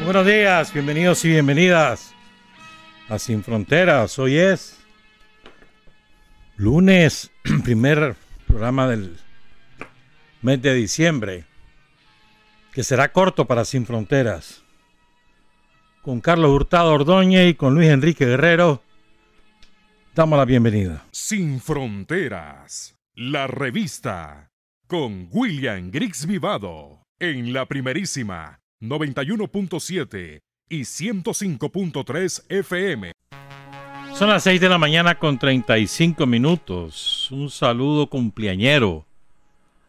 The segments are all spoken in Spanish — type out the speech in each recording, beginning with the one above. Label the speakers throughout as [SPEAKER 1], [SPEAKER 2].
[SPEAKER 1] Buenos días, bienvenidos y bienvenidas a Sin Fronteras. Hoy es lunes, primer programa del mes de diciembre, que será corto para Sin Fronteras. Con Carlos Hurtado Ordóñez y con Luis Enrique Guerrero, damos la bienvenida.
[SPEAKER 2] Sin Fronteras, la revista, con William Griggs Vivado, en la primerísima 91.7 y 105.3 FM.
[SPEAKER 1] Son las 6 de la mañana con 35 minutos. Un saludo cumpleañero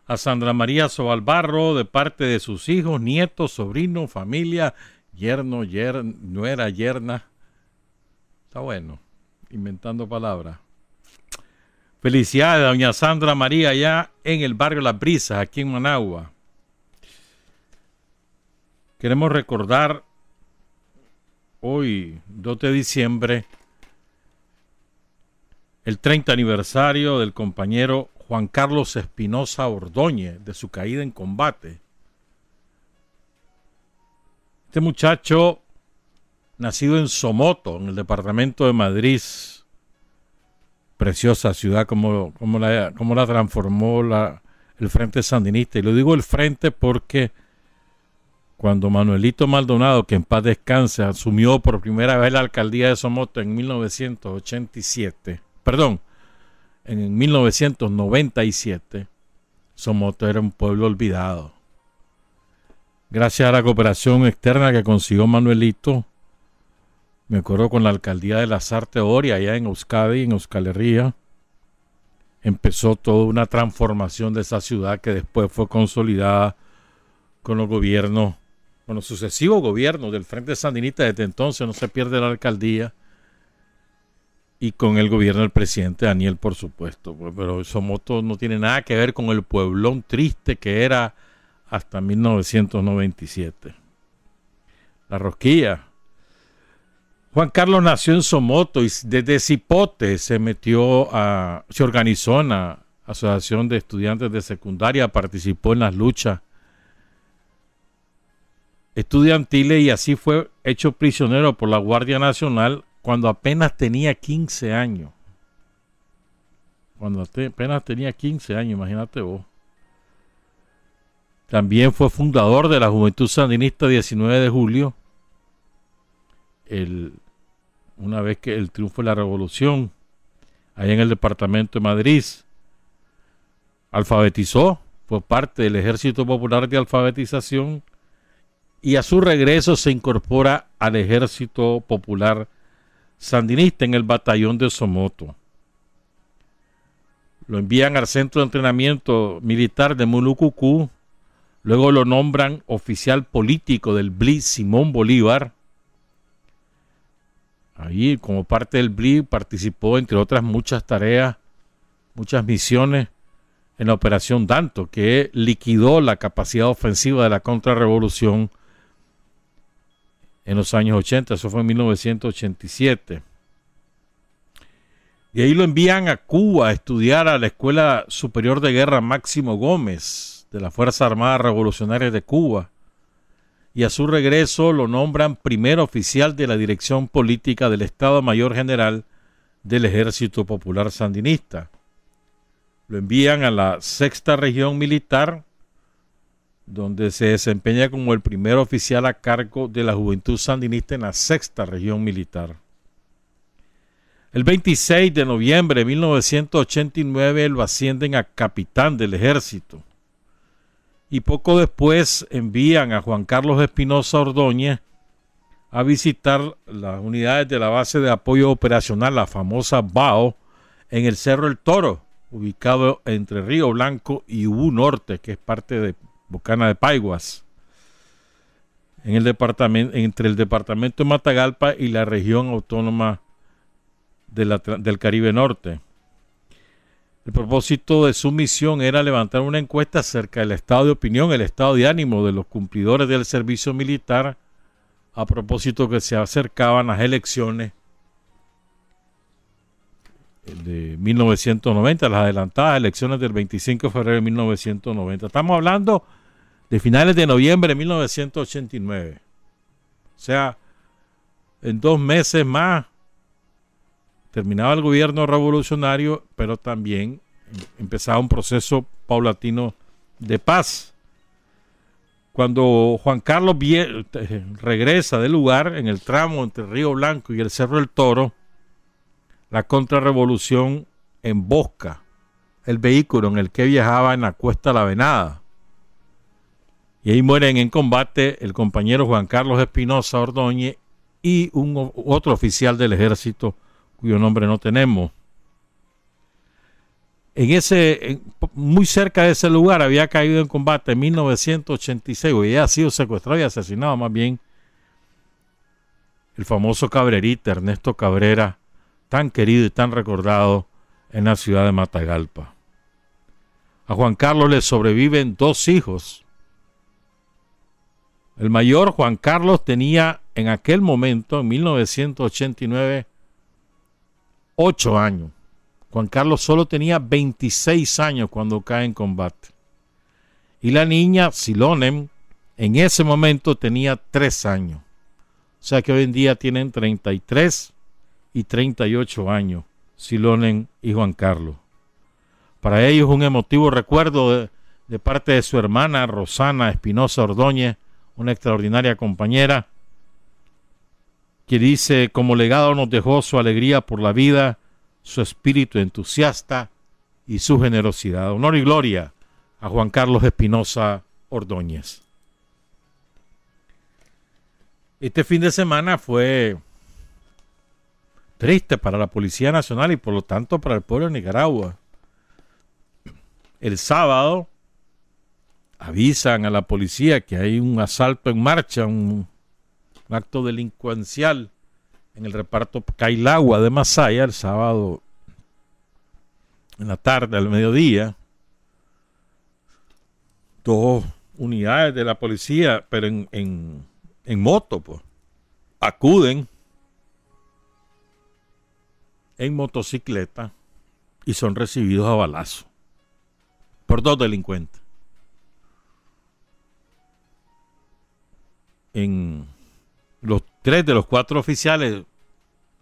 [SPEAKER 1] a Sandra María Sobalbarro de parte de sus hijos, nietos, sobrinos, familia, yerno, nuera, yerna. Está bueno, inventando palabras. Felicidades a doña Sandra María allá en el barrio Las Brisas, aquí en Managua. Queremos recordar hoy, 2 de diciembre, el 30 aniversario del compañero Juan Carlos Espinosa Ordóñez, de su caída en combate. Este muchacho, nacido en Somoto, en el departamento de Madrid, preciosa ciudad, como la transformó el Frente Sandinista. Y lo digo el Frente porque cuando Manuelito Maldonado, que en paz descanse, asumió por primera vez la alcaldía de Somoto en 1997, Somoto era un pueblo olvidado. Gracias a la cooperación externa que consiguió Manuelito, me acuerdo con la alcaldía de Lasarte Oria, allá en Euskadi, en Euskal Herria, empezó toda una transformación de esa ciudad que después fue consolidada con los gobiernos, con los sucesivos gobiernos del Frente Sandinista. Desde entonces no se pierde la alcaldía, y con el gobierno del presidente Daniel, por supuesto. Pero Somoto no tiene nada que ver con el pueblón triste que era hasta 1997. La rosquilla. Juan Carlos nació en Somoto y desde Cipote se organizó en la Asociación de Estudiantes de Secundaria, participó en las luchas estudiantiles y así fue hecho prisionero por la Guardia Nacional cuando apenas tenía 15 años. Imagínate vos. También fue fundador de la Juventud Sandinista 19 de julio, una vez que el triunfo de la revolución, allá en el departamento de Madrid. Alfabetizó, fue parte del Ejército Popular de Alfabetización y a su regreso se incorpora al Ejército Popular Sandinista en el batallón de Somoto. Lo envían al centro de entrenamiento militar de Mulucucú, luego lo nombran oficial político del BLI Simón Bolívar. Ahí, como parte del BLI, participó, entre otras muchas tareas, muchas misiones, en la Operación Danto, que liquidó la capacidad ofensiva de la contrarrevolución en los años 80, eso fue en 1987. Y ahí lo envían a Cuba a estudiar a la Escuela Superior de Guerra Máximo Gómez, de las Fuerzas Armadas Revolucionarias de Cuba. Y a su regreso lo nombran primer oficial de la Dirección Política del Estado Mayor General del Ejército Popular Sandinista. Lo envían a la 6ª Región Militar, donde se desempeña como el primer oficial a cargo de la Juventud Sandinista en la 6ª Región Militar. El 26 de noviembre de 1989 lo ascienden a capitán del ejército. Y poco después envían a Juan Carlos Espinosa Ordóñez a visitar las unidades de la base de apoyo operacional, la famosa BAO, en el Cerro El Toro, ubicado entre Río Blanco y Ubú Norte, que es parte de Bocana de Paiguas, en el entre el departamento de Matagalpa y la región autónoma del Caribe Norte. El propósito de su misión era levantar una encuesta acerca del estado de opinión, el estado de ánimo de los cumplidores del servicio militar, a propósito que se acercaban las elecciones de 1990, las adelantadas elecciones del 25 de febrero de 1990. Estamos hablando de finales de noviembre de 1989. sea, en 2 meses más terminaba el gobierno revolucionario, pero también empezaba un proceso paulatino de paz. Cuando Juan Carlos regresa del lugar, en el tramo entre Río Blanco y el Cerro del Toro, la contrarrevolución embosca el vehículo en el que viajaba en la Cuesta La Venada. Y ahí mueren en combate el compañero Juan Carlos Espinosa Ordóñez y otro oficial del ejército cuyo nombre no tenemos. Muy cerca de ese lugar había caído en combate en 1986, y había sido secuestrado y asesinado más bien el famoso cabrerita Ernesto Cabrera, tan querido y tan recordado en la ciudad de Matagalpa. A Juan Carlos le sobreviven 2 hijos. El mayor, Juan Carlos, tenía en aquel momento, en 1989, 8 años. Juan Carlos solo tenía 26 años cuando cae en combate. Y la niña, Silonem, en ese momento tenía 3 años. O sea que hoy en día tienen 33 y 38 años, Silonem y Juan Carlos. Para ellos un emotivo recuerdo de parte de su hermana Rosana Espinosa Ordóñez, una extraordinaria compañera, que dice: como legado nos dejó su alegría por la vida, su espíritu entusiasta y su generosidad. Honor y gloria a Juan Carlos Espinosa Ordóñez. Este fin de semana fue triste para la Policía Nacional y por lo tanto para el pueblo de Nicaragua. El sábado avisan a la policía que hay un asalto en marcha, un acto delincuencial en el reparto Cailagua de Masaya el sábado en la tarde, al mediodía. 2 unidades de la policía, pero en moto, pues, acuden en motocicleta y son recibidos a balazo por 2 delincuentes. Los 3 de los 4 oficiales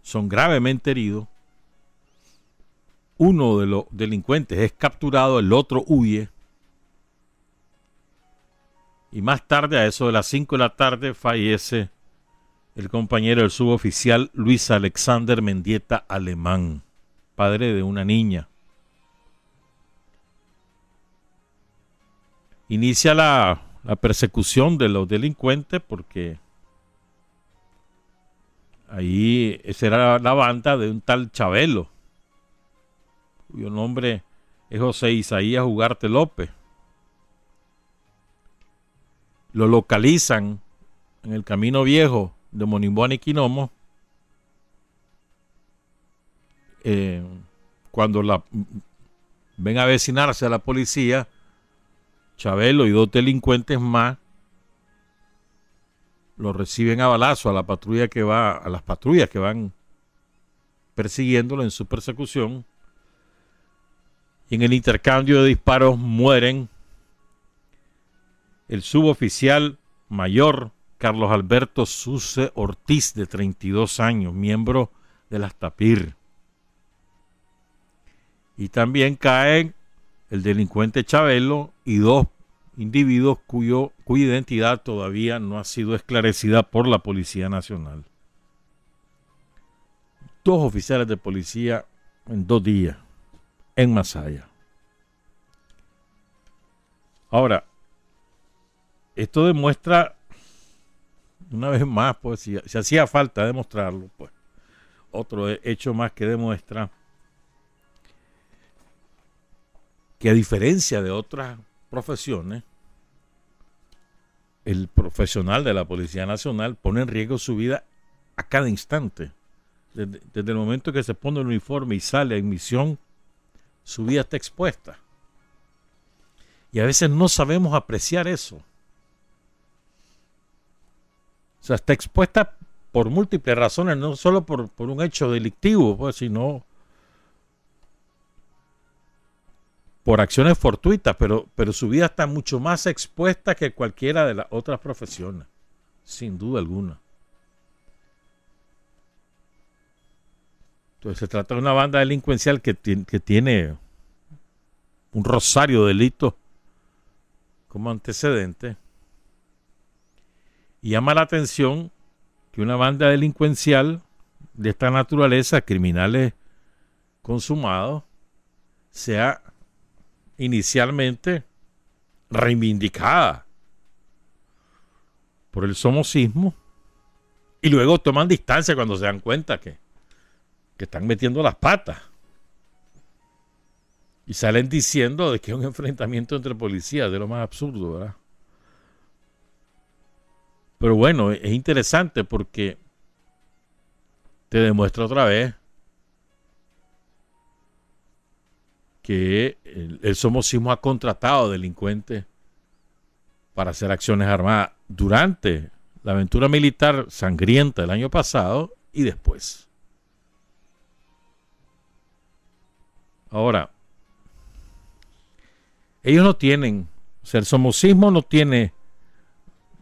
[SPEAKER 1] son gravemente heridos. Uno de los delincuentes es capturado, el otro huye. Y más tarde, a eso de las 5 de la tarde, fallece el compañero del suboficial Luis Alexander Mendieta Alemán, padre de una niña. Inicia la persecución de los delincuentes porque ahí esa era la banda de un tal Chabelo, cuyo nombre es José Isaías Ugarte López. Lo localizan en el Camino Viejo de Monimbón y Quinomo. Cuando ven a avecinarse a la policía, Chabelo y 2 delincuentes más lo reciben a balazo a las patrullas que van persiguiéndolo en su persecución. Y en el intercambio de disparos mueren el suboficial mayor Carlos Alberto Suce Ortiz, de 32 años, miembro de las TAPIR. Y también caen el delincuente Chabelo y 2 individuos cuya identidad todavía no ha sido esclarecida por la Policía Nacional. 2 oficiales de policía en 2 días en Masaya. Ahora, esto demuestra, una vez más, pues si hacía falta demostrarlo, pues otro hecho más que demuestra que, a diferencia de otras profesiones, el profesional de la Policía Nacional pone en riesgo su vida a cada instante. Desde el momento que se pone el uniforme y sale en misión, su vida está expuesta. Y a veces no sabemos apreciar eso. O sea, está expuesta por múltiples razones, no solo por un hecho delictivo, pues, sino por acciones fortuitas, pero su vida está mucho más expuesta que cualquiera de las otras profesiones, sin duda alguna. Entonces se trata de una banda delincuencial que tiene un rosario de delitos como antecedente. Y llama la atención que una banda delincuencial de esta naturaleza, criminales consumados, sea inicialmente reivindicada por el somocismo y luego toman distancia cuando se dan cuenta que están metiendo las patas y salen diciendo de que es un enfrentamiento entre policías, de lo más absurdo, ¿verdad? Pero bueno, es interesante porque te demuestra otra vez que el somocismo ha contratado delincuentes para hacer acciones armadas durante la aventura militar sangrienta del año pasado y después. Ahora, ellos no tienen, o sea, el somocismo no tiene,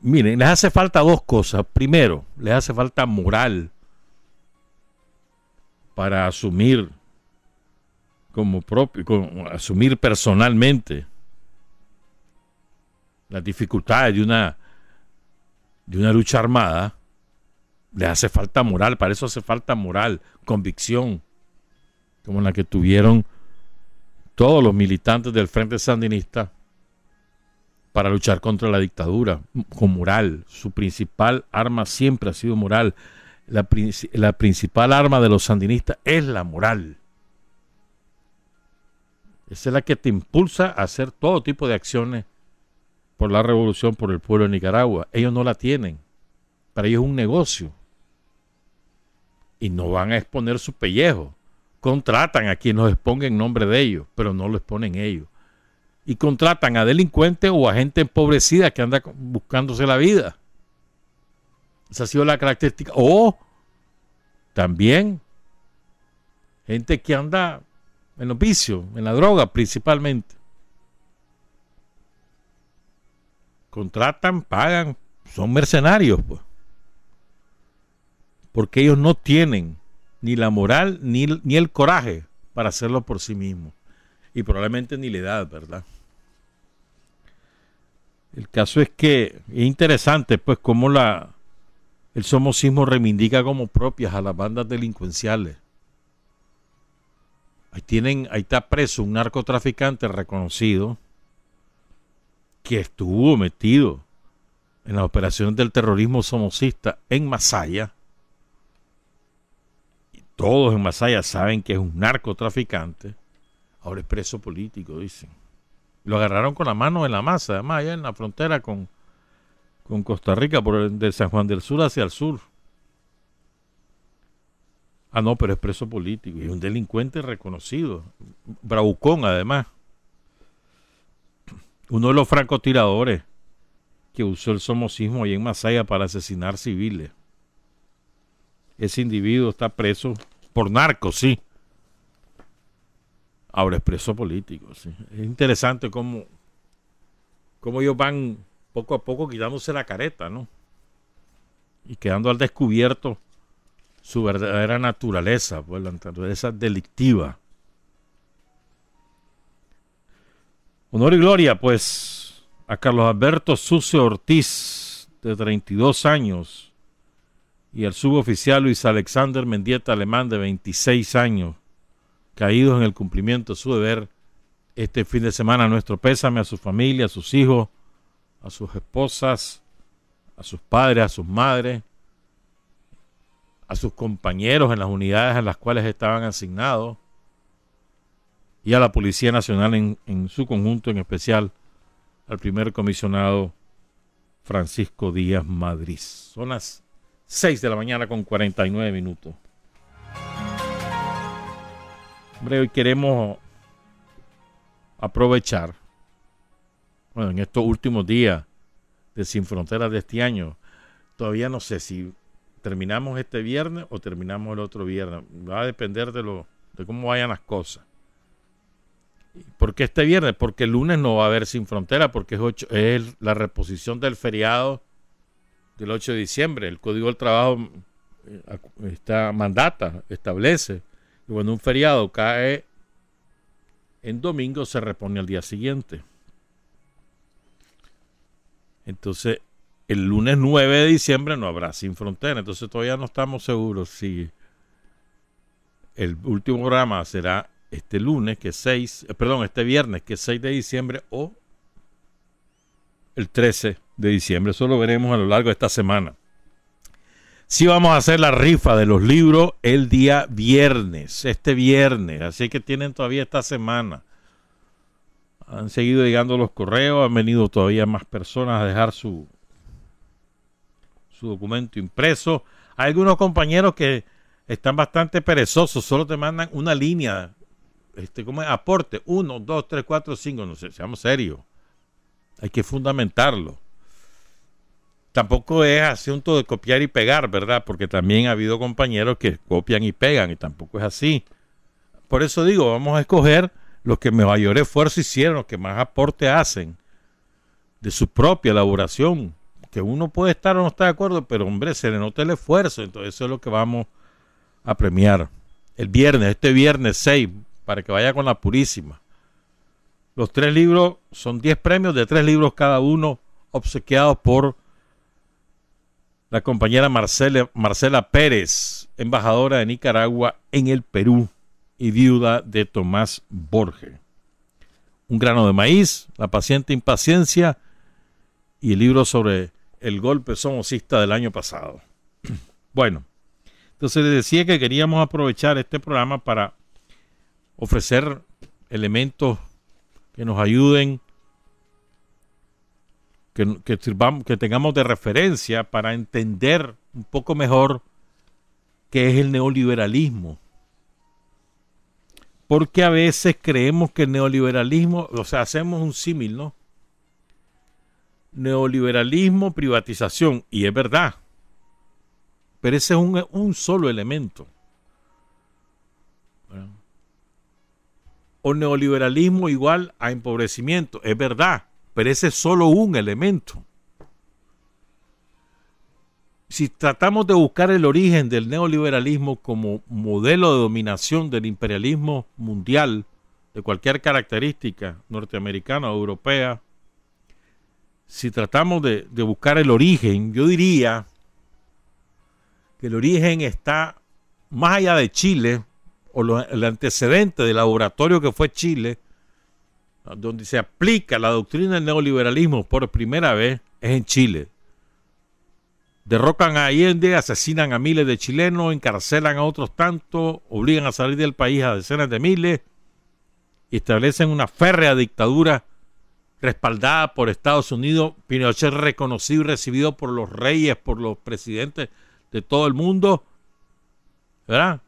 [SPEAKER 1] miren, les hace falta dos cosas. Primero, les hace falta moral para asumir como propio, asumir personalmente las dificultades de una lucha armada. Les hace falta moral, para eso hace falta moral, convicción, como la que tuvieron todos los militantes del Frente Sandinista para luchar contra la dictadura, con moral. Su principal arma siempre ha sido moral. La principal arma de los sandinistas es la moral. Esa es la que te impulsa a hacer todo tipo de acciones por la revolución, por el pueblo de Nicaragua. Ellos no la tienen. Para ellos es un negocio. Y no van a exponer su pellejo. Contratan a quien los exponga en nombre de ellos, pero no lo exponen ellos. Y contratan a delincuentes o a gente empobrecida que anda buscándose la vida. Esa ha sido la característica. O también gente que anda en los vicios, en la droga principalmente. Contratan, pagan, son mercenarios, pues. Porque ellos no tienen ni la moral ni el coraje para hacerlo por sí mismos. Y probablemente ni la edad, ¿verdad? El caso es que es interesante, pues, cómo el somocismo reivindica como propias a las bandas delincuenciales. Ahí está preso un narcotraficante reconocido que estuvo metido en las operaciones del terrorismo somocista en Masaya. Y todos en Masaya saben que es un narcotraficante. Ahora es preso político, dicen. Lo agarraron con la mano en la masa, además, allá en la frontera con Costa Rica, de San Juan del Sur hacia el sur. Ah, no, pero es preso político. Y es un delincuente reconocido. Bravucón, además. Uno de los francotiradores que usó el somocismo ahí en Masaya para asesinar civiles. Ese individuo está preso por narco, sí. Ahora es preso político, sí. Es interesante cómo ellos van poco a poco quitándose la careta, ¿no? Y quedando al descubierto su verdadera naturaleza, pues la naturaleza delictiva. Honor y gloria, pues, a Carlos Alberto Sucre Ortiz, de 32 años, y al suboficial Luis Alexander Mendieta Alemán, de 26 años, caídos en el cumplimiento de su deber este fin de semana. Nuestro pésame a su familia, a sus hijos, a sus esposas, a sus padres, a sus madres, a sus compañeros en las unidades en las cuales estaban asignados, y a la Policía Nacional en su conjunto, en especial al primer comisionado Francisco Díaz Madrid. Son las 6 de la mañana con 49 minutos. Hombre, hoy queremos aprovechar, bueno, en estos últimos días de Sin Fronteras de este año, todavía no sé si terminamos este viernes o terminamos el otro viernes. Va a depender de cómo vayan las cosas. ¿Por qué este viernes? Porque el lunes no va a haber Sin Frontera, porque es la reposición del feriado del 8 de diciembre. El Código del Trabajo establece Y cuando un feriado cae en domingo, se repone al día siguiente. Entonces, el lunes 9 de diciembre no habrá Sin Frontera. Entonces, todavía no estamos seguros si el último programa será este viernes, que es 6 de diciembre, o el 13 de diciembre. Eso lo veremos a lo largo de esta semana. Sí vamos a hacer la rifa de los libros el día viernes, este viernes. Así que tienen todavía esta semana. Han seguido llegando los correos, han venido todavía más personas a dejar su documento impreso. Hay algunos compañeros que están bastante perezosos, solo te mandan una línea, ¿cómo es? Aporte, 1, 2, 3, 4, 5, no sé, seamos serios. Hay que fundamentarlo. Tampoco es asunto de copiar y pegar, ¿verdad? Porque también ha habido compañeros que copian y pegan y tampoco es así. Por eso digo, vamos a escoger los que mayor esfuerzo hicieron, los que más aporte hacen de su propia elaboración. Que uno puede estar o no estar de acuerdo, pero hombre, se le nota el esfuerzo. Entonces eso es lo que vamos a premiar el viernes, este viernes 6, para que vaya con la Purísima. Los 3 libros son 10 premios de 3 libros cada uno, obsequiados por la compañera Marcela Pérez, embajadora de Nicaragua en el Perú y viuda de Tomás Borges. Un grano de maíz, La paciente impaciencia y el libro sobre el golpe somocista del año pasado. Bueno, entonces les decía que queríamos aprovechar este programa para ofrecer elementos que nos ayuden, que tengamos de referencia para entender un poco mejor qué es el neoliberalismo. Porque a veces creemos que el neoliberalismo, o sea, hacemos un símil, ¿no? Neoliberalismo, privatización, y es verdad. Pero ese es un solo elemento. Bueno. O neoliberalismo igual a empobrecimiento, es verdad. Pero ese es solo un elemento. Si tratamos de buscar el origen del neoliberalismo como modelo de dominación del imperialismo mundial de cualquier característica norteamericana o europea, si tratamos de buscar el origen, yo diría que el origen está más allá de Chile, o el antecedente del laboratorio que fue Chile, donde se aplica la doctrina del neoliberalismo por primera vez, es en Chile. Derrocan a Allende, asesinan a miles de chilenos, encarcelan a otros tantos, obligan a salir del país a decenas de miles y establecen una férrea dictadura respaldada por Estados Unidos. Pinochet reconocido y recibido por los reyes, por los presidentes de todo el mundo, ¿verdad?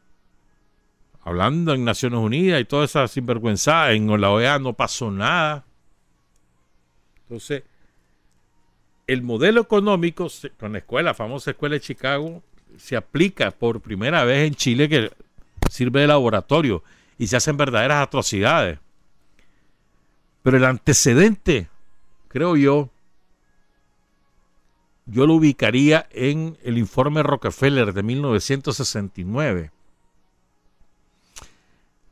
[SPEAKER 1] Hablando en Naciones Unidas y toda esa sinvergüenza, en la OEA no pasó nada. Entonces, el modelo económico con la famosa escuela de Chicago se aplica por primera vez en Chile, que sirve de laboratorio y se hacen verdaderas atrocidades. Pero el antecedente, creo yo lo ubicaría en el informe Rockefeller de 1969.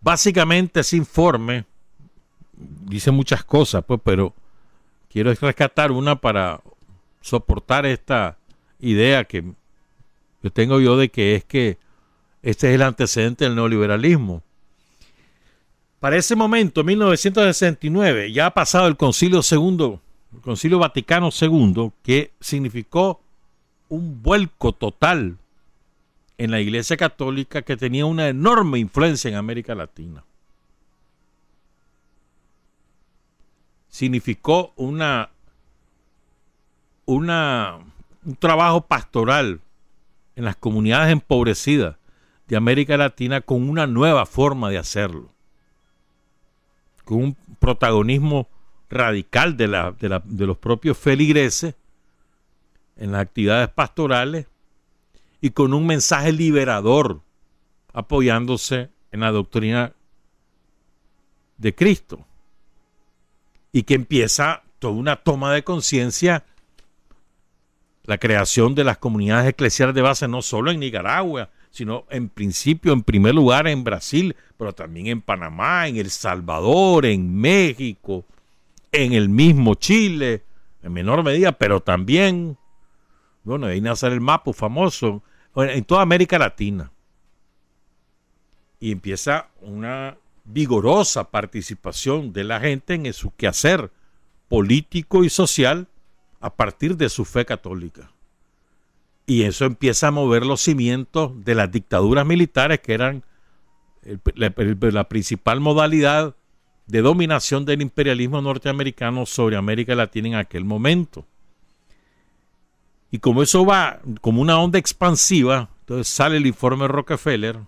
[SPEAKER 1] Básicamente ese informe dice muchas cosas, pues, pero quiero rescatar una para soportar esta idea que tengo yo de que este es el antecedente del neoliberalismo. Para ese momento, 1969, ya ha pasado el Concilio Vaticano II, que significó un vuelco total en la Iglesia Católica, que tenía una enorme influencia en América Latina. Significó un trabajo pastoral en las comunidades empobrecidas de América Latina con una nueva forma de hacerlo, con un protagonismo radical de los propios feligreses en las actividades pastorales y con un mensaje liberador apoyándose en la doctrina de Cristo, y que empieza toda una toma de conciencia, la creación de las comunidades eclesiales de base, no solo en Nicaragua, sino en principio, en primer lugar, en Brasil, pero también en Panamá, en El Salvador, en México, en el mismo Chile, en menor medida, pero también, bueno, ahí nace el Mapu famoso, en toda América Latina. Y empieza una vigorosa participación de la gente en su quehacer político y social a partir de su fe católica. Y eso empieza a mover los cimientos de las dictaduras militares, que eran la principal modalidad de dominación del imperialismo norteamericano sobre América Latina en aquel momento. Y como eso va como una onda expansiva, entonces sale el informe Rockefeller,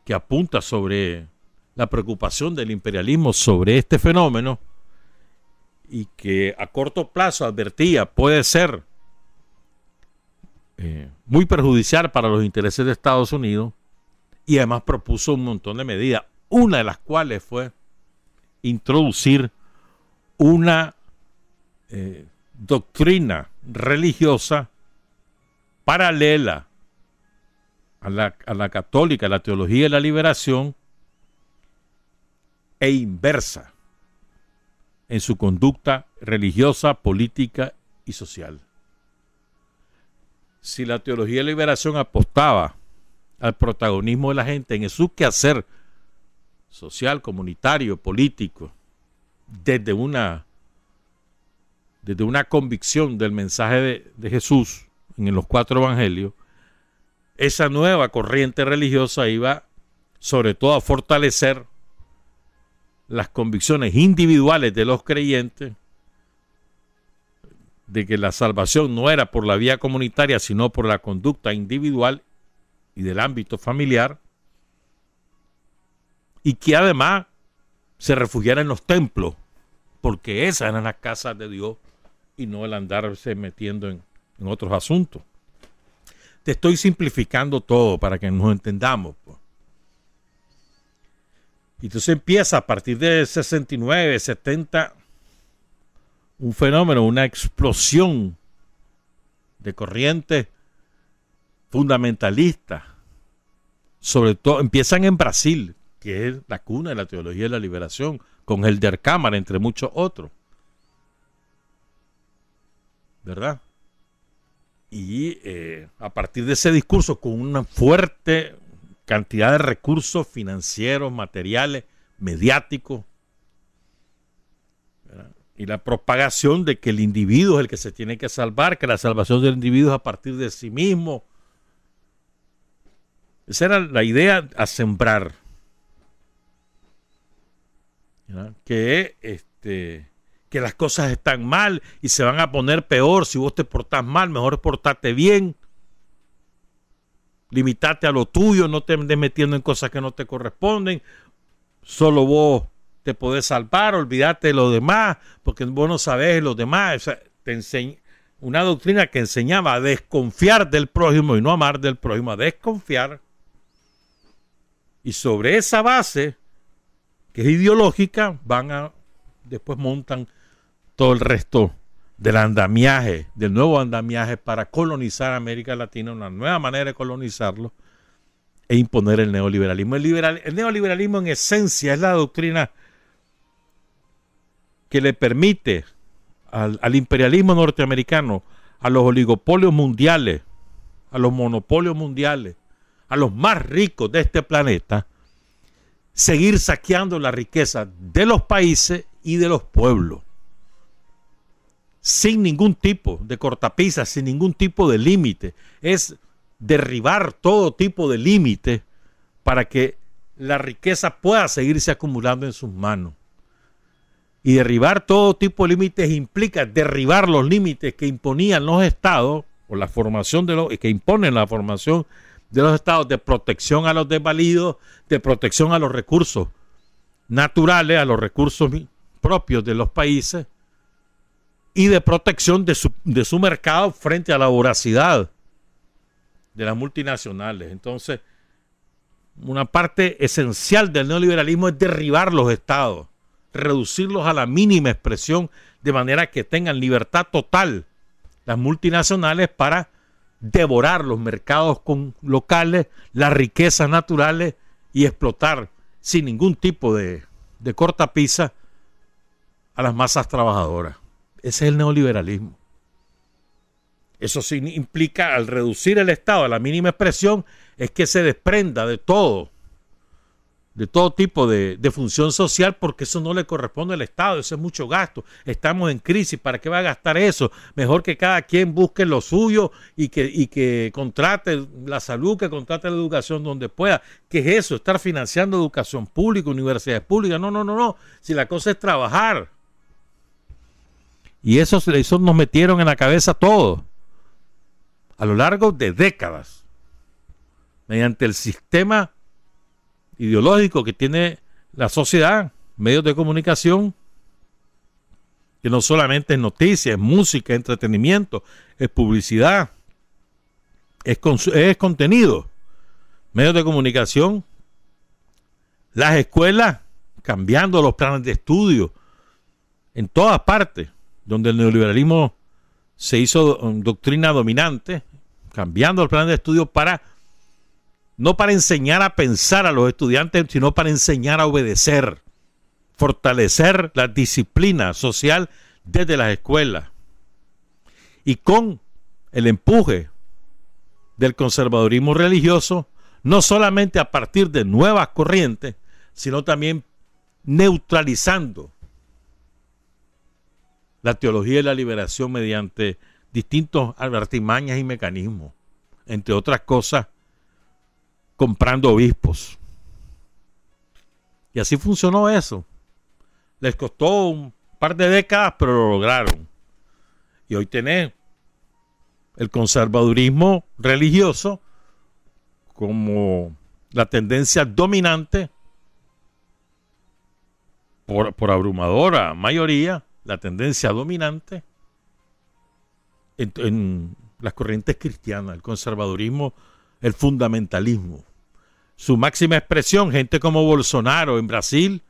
[SPEAKER 1] que apunta sobre la preocupación del imperialismo sobre este fenómeno y que a corto plazo advertía puede ser muy perjudicial para los intereses de Estados Unidos, y además propuso un montón de medidas, una de las cuales fue introducir una doctrina religiosa paralela a la católica, a la teología de la liberación, e inversa en su conducta religiosa, política y social. Si la teología de la liberación apostaba al protagonismo de la gente en su quehacer social, comunitario, político, desde una convicción del mensaje de Jesús en los 4 evangelios, esa nueva corriente religiosa iba sobre todo a fortalecer las convicciones individuales de los creyentes de que la salvación no era por la vía comunitaria, sino por la conducta individual y del ámbito familiar, y que además se refugiara en los templos, porque esas eran las casas de Dios y no el andarse metiendo en otros asuntos. Te estoy simplificando todo para que nos entendamos, pues. Y entonces empieza a partir de 69, 70, un fenómeno, una explosión de corrientes fundamentalistas. Sobre todo, empiezan en Brasil, que es la cuna de la teología de la liberación, con Helder Câmara, entre muchos otros. ¿Verdad? Y a partir de ese discurso, con una fuerte cantidad de recursos financieros, materiales, mediáticos, ¿verdad? Y la propagación de que el individuo es el que se tiene que salvar, que la salvación del individuo es a partir de sí mismo. Esa era la idea a sembrar, ¿verdad? Que las cosas están mal y se van a poner peor si vos te portás mal, mejor portate bien. Limitate a lo tuyo, no te andes metiendo en cosas que no te corresponden. Solo vos te podés salvar, olvídate de lo demás, porque vos no sabés de los demás. O sea, una doctrina que enseñaba a desconfiar del prójimo y no amar del prójimo, a desconfiar. Y sobre esa base, que es ideológica, después montan todo el resto del andamiaje, del nuevo andamiaje para colonizar América Latina, una nueva manera de colonizarlo e imponer el neoliberalismo. El neoliberalismo en esencia es la doctrina que le permite al imperialismo norteamericano, a los oligopolios mundiales, a los monopolios mundiales, a los más ricos de este planeta, seguir saqueando la riqueza de los países y de los pueblos, sin ningún tipo de cortapisa, sin ningún tipo de límite. Es derribar todo tipo de límite para que la riqueza pueda seguirse acumulando en sus manos. Y derribar todo tipo de límites implica derribar los límites que imponían los estados, o la formación que imponen la formación de los estados, de protección a los desvalidos, de protección a los recursos naturales, a los recursos propios de los países, y de protección de su mercado frente a la voracidad de las multinacionales. Entonces, una parte esencial del neoliberalismo es derribar los estados, reducirlos a la mínima expresión, de manera que tengan libertad total las multinacionales para devorar los mercados locales, las riquezas naturales y explotar sin ningún tipo de cortapisa a las masas trabajadoras. Ese es el neoliberalismo. Eso sí implica, al reducir el Estado a la mínima expresión, es que se desprenda de todo tipo de función social, porque eso no le corresponde al Estado, eso es mucho gasto. Estamos en crisis, ¿para qué va a gastar eso? Mejor que cada quien busque lo suyo y que contrate la salud, que contrate la educación donde pueda. ¿Qué es eso? Estar financiando educación pública, universidades públicas. No. Si la cosa es trabajar. Y eso nos metieron en la cabeza todo a lo largo de décadas, mediante el sistema ideológico que tiene la sociedad, medios de comunicación, que no solamente es noticias, es música, es entretenimiento, es publicidad, es contenido, medios de comunicación, las escuelas cambiando los planes de estudio en todas partes, donde el neoliberalismo se hizo doctrina dominante, cambiando el plan de estudio no para enseñar a pensar a los estudiantes, sino para enseñar a obedecer, fortalecer la disciplina social desde las escuelas. Y con el empuje del conservadurismo religioso, no solamente a partir de nuevas corrientes, sino también neutralizando la teología de la liberación mediante distintos artimañas y mecanismos, entre otras cosas, comprando obispos. Y así funcionó eso. Les costó un par de décadas, pero lo lograron. Y hoy tenés el conservadurismo religioso como la tendencia dominante, por abrumadora mayoría, la tendencia dominante en las corrientes cristianas, el conservadurismo, el fundamentalismo. Su máxima expresión, gente como Bolsonaro en Brasil,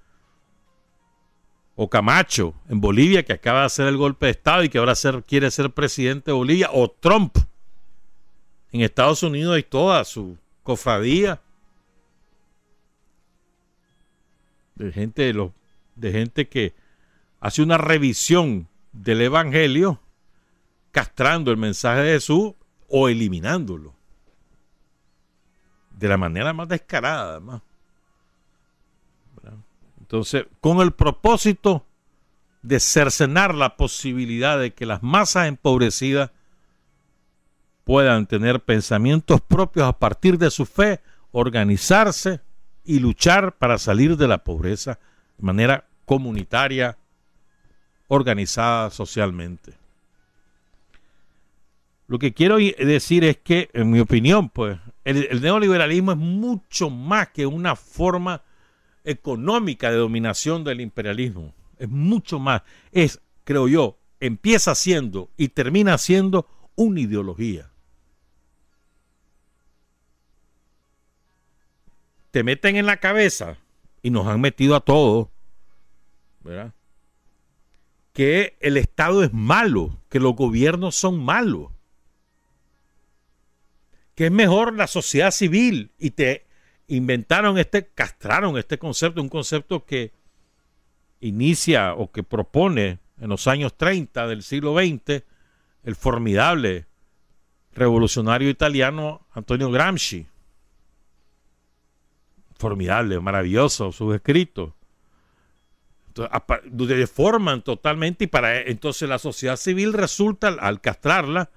[SPEAKER 1] o Camacho en Bolivia, que acaba de hacer el golpe de Estado y que ahora quiere ser presidente de Bolivia, o Trump en Estados Unidos y toda su cofradía de gente que hace una revisión del evangelio, castrando el mensaje de Jesús o eliminándolo de la manera más descarada, además. Entonces, con el propósito de cercenar la posibilidad de que las masas empobrecidas puedan tener pensamientos propios a partir de su fe, organizarse y luchar para salir de la pobreza de manera comunitaria, organizada socialmente. Lo que quiero decir es que, en mi opinión, pues, el neoliberalismo es mucho más que una forma económica de dominación del imperialismo. Es mucho más. Es, creo yo, empieza siendo y termina siendo una ideología. Te meten en la cabeza, y nos han metido a todos, ¿verdad?, que el Estado es malo, que los gobiernos son malos, que es mejor la sociedad civil, y te castraron este concepto, un concepto que inicia o que propone en los años 30 del siglo XX el formidable revolucionario italiano Antonio Gramsci. Formidable, maravilloso, sus escritos. Deforman totalmente, y entonces la sociedad civil resulta, al castrarla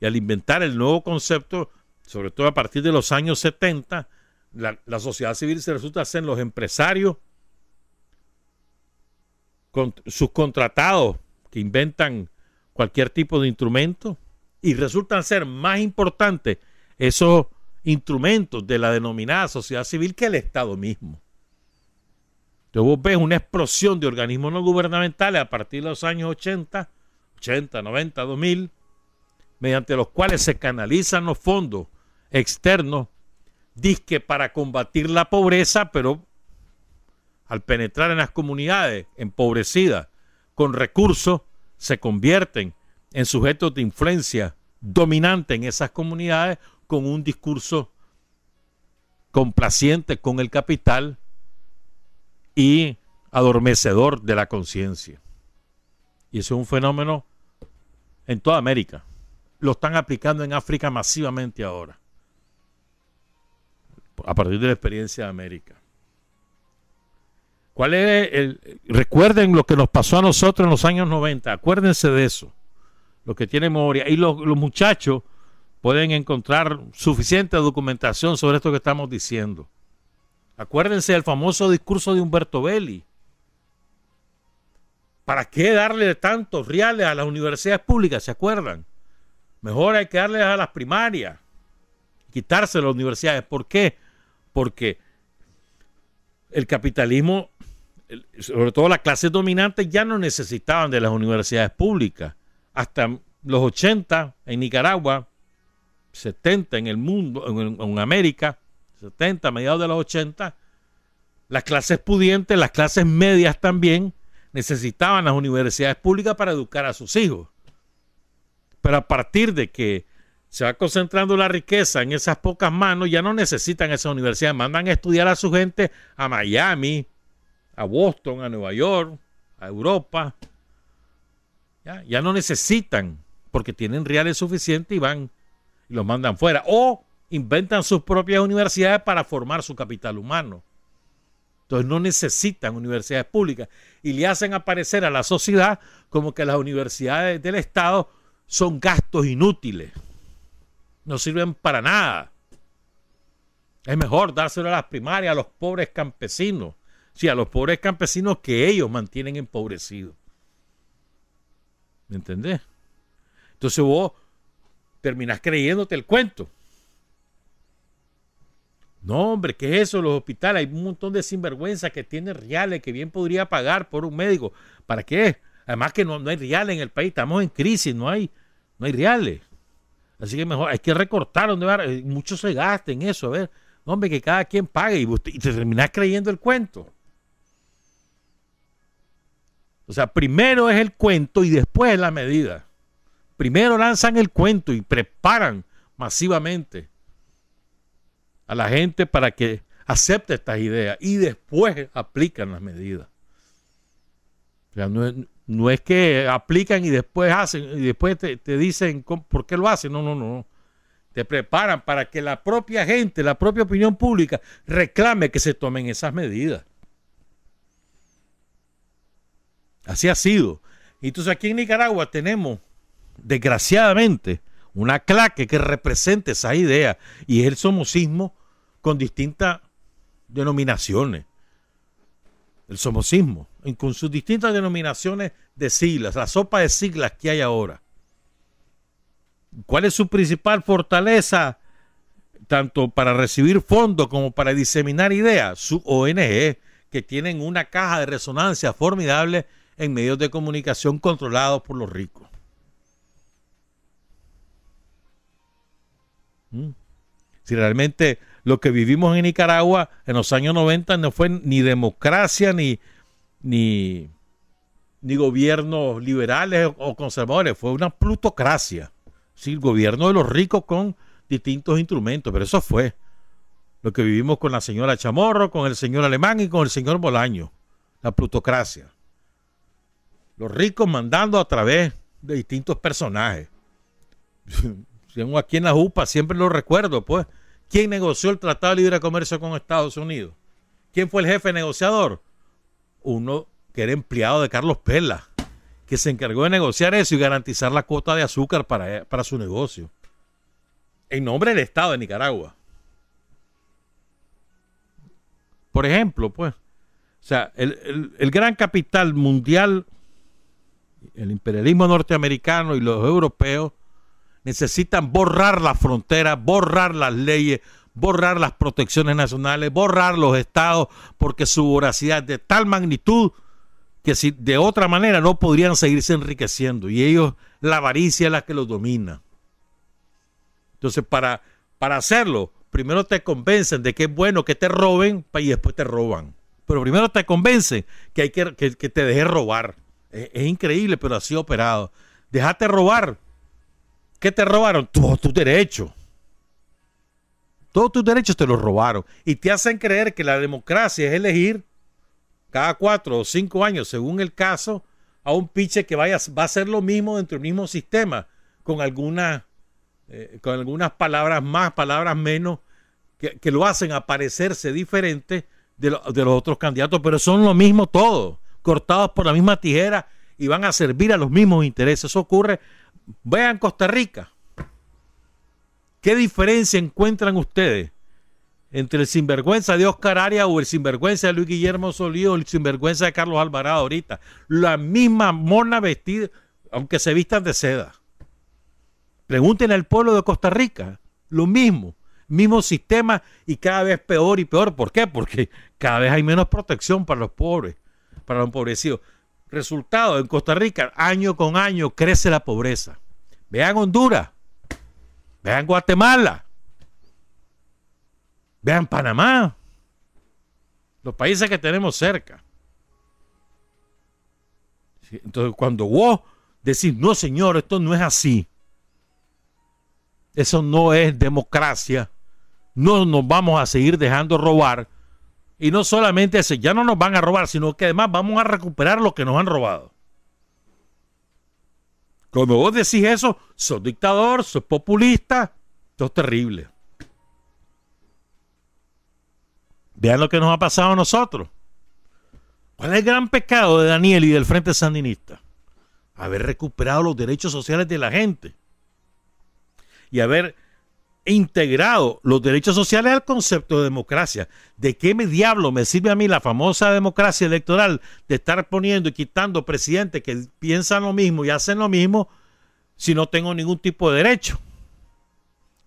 [SPEAKER 1] y al inventar el nuevo concepto, sobre todo a partir de los años 70, la sociedad civil se resulta ser los empresarios, con sus contratados que inventan cualquier tipo de instrumento, y resultan ser más importantes esos instrumentos de la denominada sociedad civil que el Estado mismo. Entonces vos ves una explosión de organismos no gubernamentales a partir de los años 80, 90, 2000, mediante los cuales se canalizan los fondos externos, dizque para combatir la pobreza, pero al penetrar en las comunidades empobrecidas con recursos, se convierten en sujetos de influencia dominante en esas comunidades con un discurso complaciente con el capital y adormecedor de la conciencia. Y eso es un fenómeno en toda América. Lo están aplicando en África masivamente ahora, a partir de la experiencia de América. ¿Cuál es recuerden lo que nos pasó a nosotros en los años 90, acuérdense de eso, los que tienen memoria. Y los muchachos pueden encontrar suficiente documentación sobre esto que estamos diciendo. Acuérdense del famoso discurso de Humberto Belli. ¿Para qué darle tantos reales a las universidades públicas? ¿Se acuerdan? Mejor hay que darles a las primarias, quitarse las universidades. ¿Por qué? Porque el capitalismo, sobre todo las clases dominantes, ya no necesitaban de las universidades públicas. Hasta los 80 en Nicaragua, 70 en el mundo, en América, 70, a mediados de los 80, las clases pudientes, las clases medias también, necesitaban las universidades públicas para educar a sus hijos. Pero a partir de que se va concentrando la riqueza en esas pocas manos, ya no necesitan esas universidades. Mandan a estudiar a su gente a Miami, a Boston, a Nueva York, a Europa. Ya no necesitan, porque tienen reales suficientes y van y los mandan fuera. O inventan sus propias universidades para formar su capital humano. Entonces no necesitan universidades públicas y le hacen aparecer a la sociedad como que las universidades del Estado son gastos inútiles. No sirven para nada. Es mejor dárselo a las primarias, a los pobres campesinos. Sí, a los pobres campesinos que ellos mantienen empobrecidos. ¿Me entendés? Entonces vos terminás creyéndote el cuento. No, hombre, ¿qué es eso? Los hospitales, hay un montón de sinvergüenza que tienen reales que bien podría pagar por un médico. ¿Para qué? Además que no hay reales en el país, estamos en crisis, no hay reales. Así que mejor hay que recortar donde va. Muchos se gasten en eso, a ver. No, hombre, que cada quien pague y te terminás creyendo el cuento. O sea, primero es el cuento y después es la medida. Primero lanzan el cuento y preparan masivamente a la gente para que acepte estas ideas y después aplican las medidas. O sea, no es que aplican y después hacen y después te dicen por qué lo hacen. No. Te preparan para que la propia gente, la propia opinión pública reclame que se tomen esas medidas. Así ha sido. Entonces aquí en Nicaragua tenemos, desgraciadamente, una claque que representa esa idea y es el somocismo con distintas denominaciones. El somocismo, con sus distintas denominaciones de siglas, la sopa de siglas que hay ahora. ¿Cuál es su principal fortaleza? Tanto para recibir fondos como para diseminar ideas. Su ONG, que tienen una caja de resonancia formidable en medios de comunicación controlados por los ricos. Si realmente lo que vivimos en Nicaragua en los años 90 no fue ni democracia ni gobiernos liberales o conservadores, fue una plutocracia. Sí, el gobierno de los ricos con distintos instrumentos, pero eso fue lo que vivimos con la señora Chamorro, con el señor Alemán y con el señor Bolaño, la plutocracia. Los ricos mandando a través de distintos personajes. Aquí en la UPA siempre lo recuerdo, pues. ¿Quién negoció el Tratado de Libre Comercio con Estados Unidos? ¿Quién fue el jefe negociador? Uno que era empleado de Carlos Pela, que se encargó de negociar eso y garantizar la cuota de azúcar para su negocio. En nombre del Estado de Nicaragua. Por ejemplo, pues, o sea, el gran capital mundial, el imperialismo norteamericano y los europeos, necesitan borrar las fronteras, borrar las leyes, borrar las protecciones nacionales, borrar los estados, porque su voracidad es de tal magnitud que si de otra manera no podrían seguirse enriqueciendo. Y ellos, la avaricia es la que los domina. Entonces, para hacerlo, primero te convencen de que es bueno que te roben y después te roban. Pero primero te convencen que hay que te dejes robar. Es increíble, pero así operado. Déjate robar. ¿Qué te robaron? Todos tus derechos. Todos tus derechos te los robaron. Y te hacen creer que la democracia es elegir cada 4 o 5 años, según el caso, a un piche que va a hacer lo mismo dentro del mismo sistema, con algunas palabras más, palabras menos, que lo hacen aparecerse diferente de los otros candidatos, pero son lo mismo todos, cortados por la misma tijera y van a servir a los mismos intereses. Eso ocurre. Vean Costa Rica. ¿Qué diferencia encuentran ustedes entre el sinvergüenza de Oscar Arias o el sinvergüenza de Luis Guillermo Solís o el sinvergüenza de Carlos Alvarado ahorita? La misma mona vestida, aunque se vistan de seda. Pregúntenle al pueblo de Costa Rica, lo mismo sistema y cada vez peor y peor. ¿Por qué? Porque cada vez hay menos protección para los pobres, para los empobrecidos. Resultado, en Costa Rica, año con año crece la pobreza. Vean Honduras, vean Guatemala, vean Panamá, los países que tenemos cerca. Entonces, cuando vos decís, no señor, esto no es así, eso no es democracia, no nos vamos a seguir dejando robar, y no solamente eso, ya no nos van a robar, sino que además vamos a recuperar lo que nos han robado. Cuando vos decís eso, sos dictador, sos populista, sos terrible. Vean lo que nos ha pasado a nosotros. ¿Cuál es el gran pecado de Daniel y del Frente Sandinista? Haber recuperado los derechos sociales de la gente y haber integrado los derechos sociales al concepto de democracia. ¿De qué diablo me sirve a mí la famosa democracia electoral de estar poniendo y quitando presidentes que piensan lo mismo y hacen lo mismo si no tengo ningún tipo de derecho?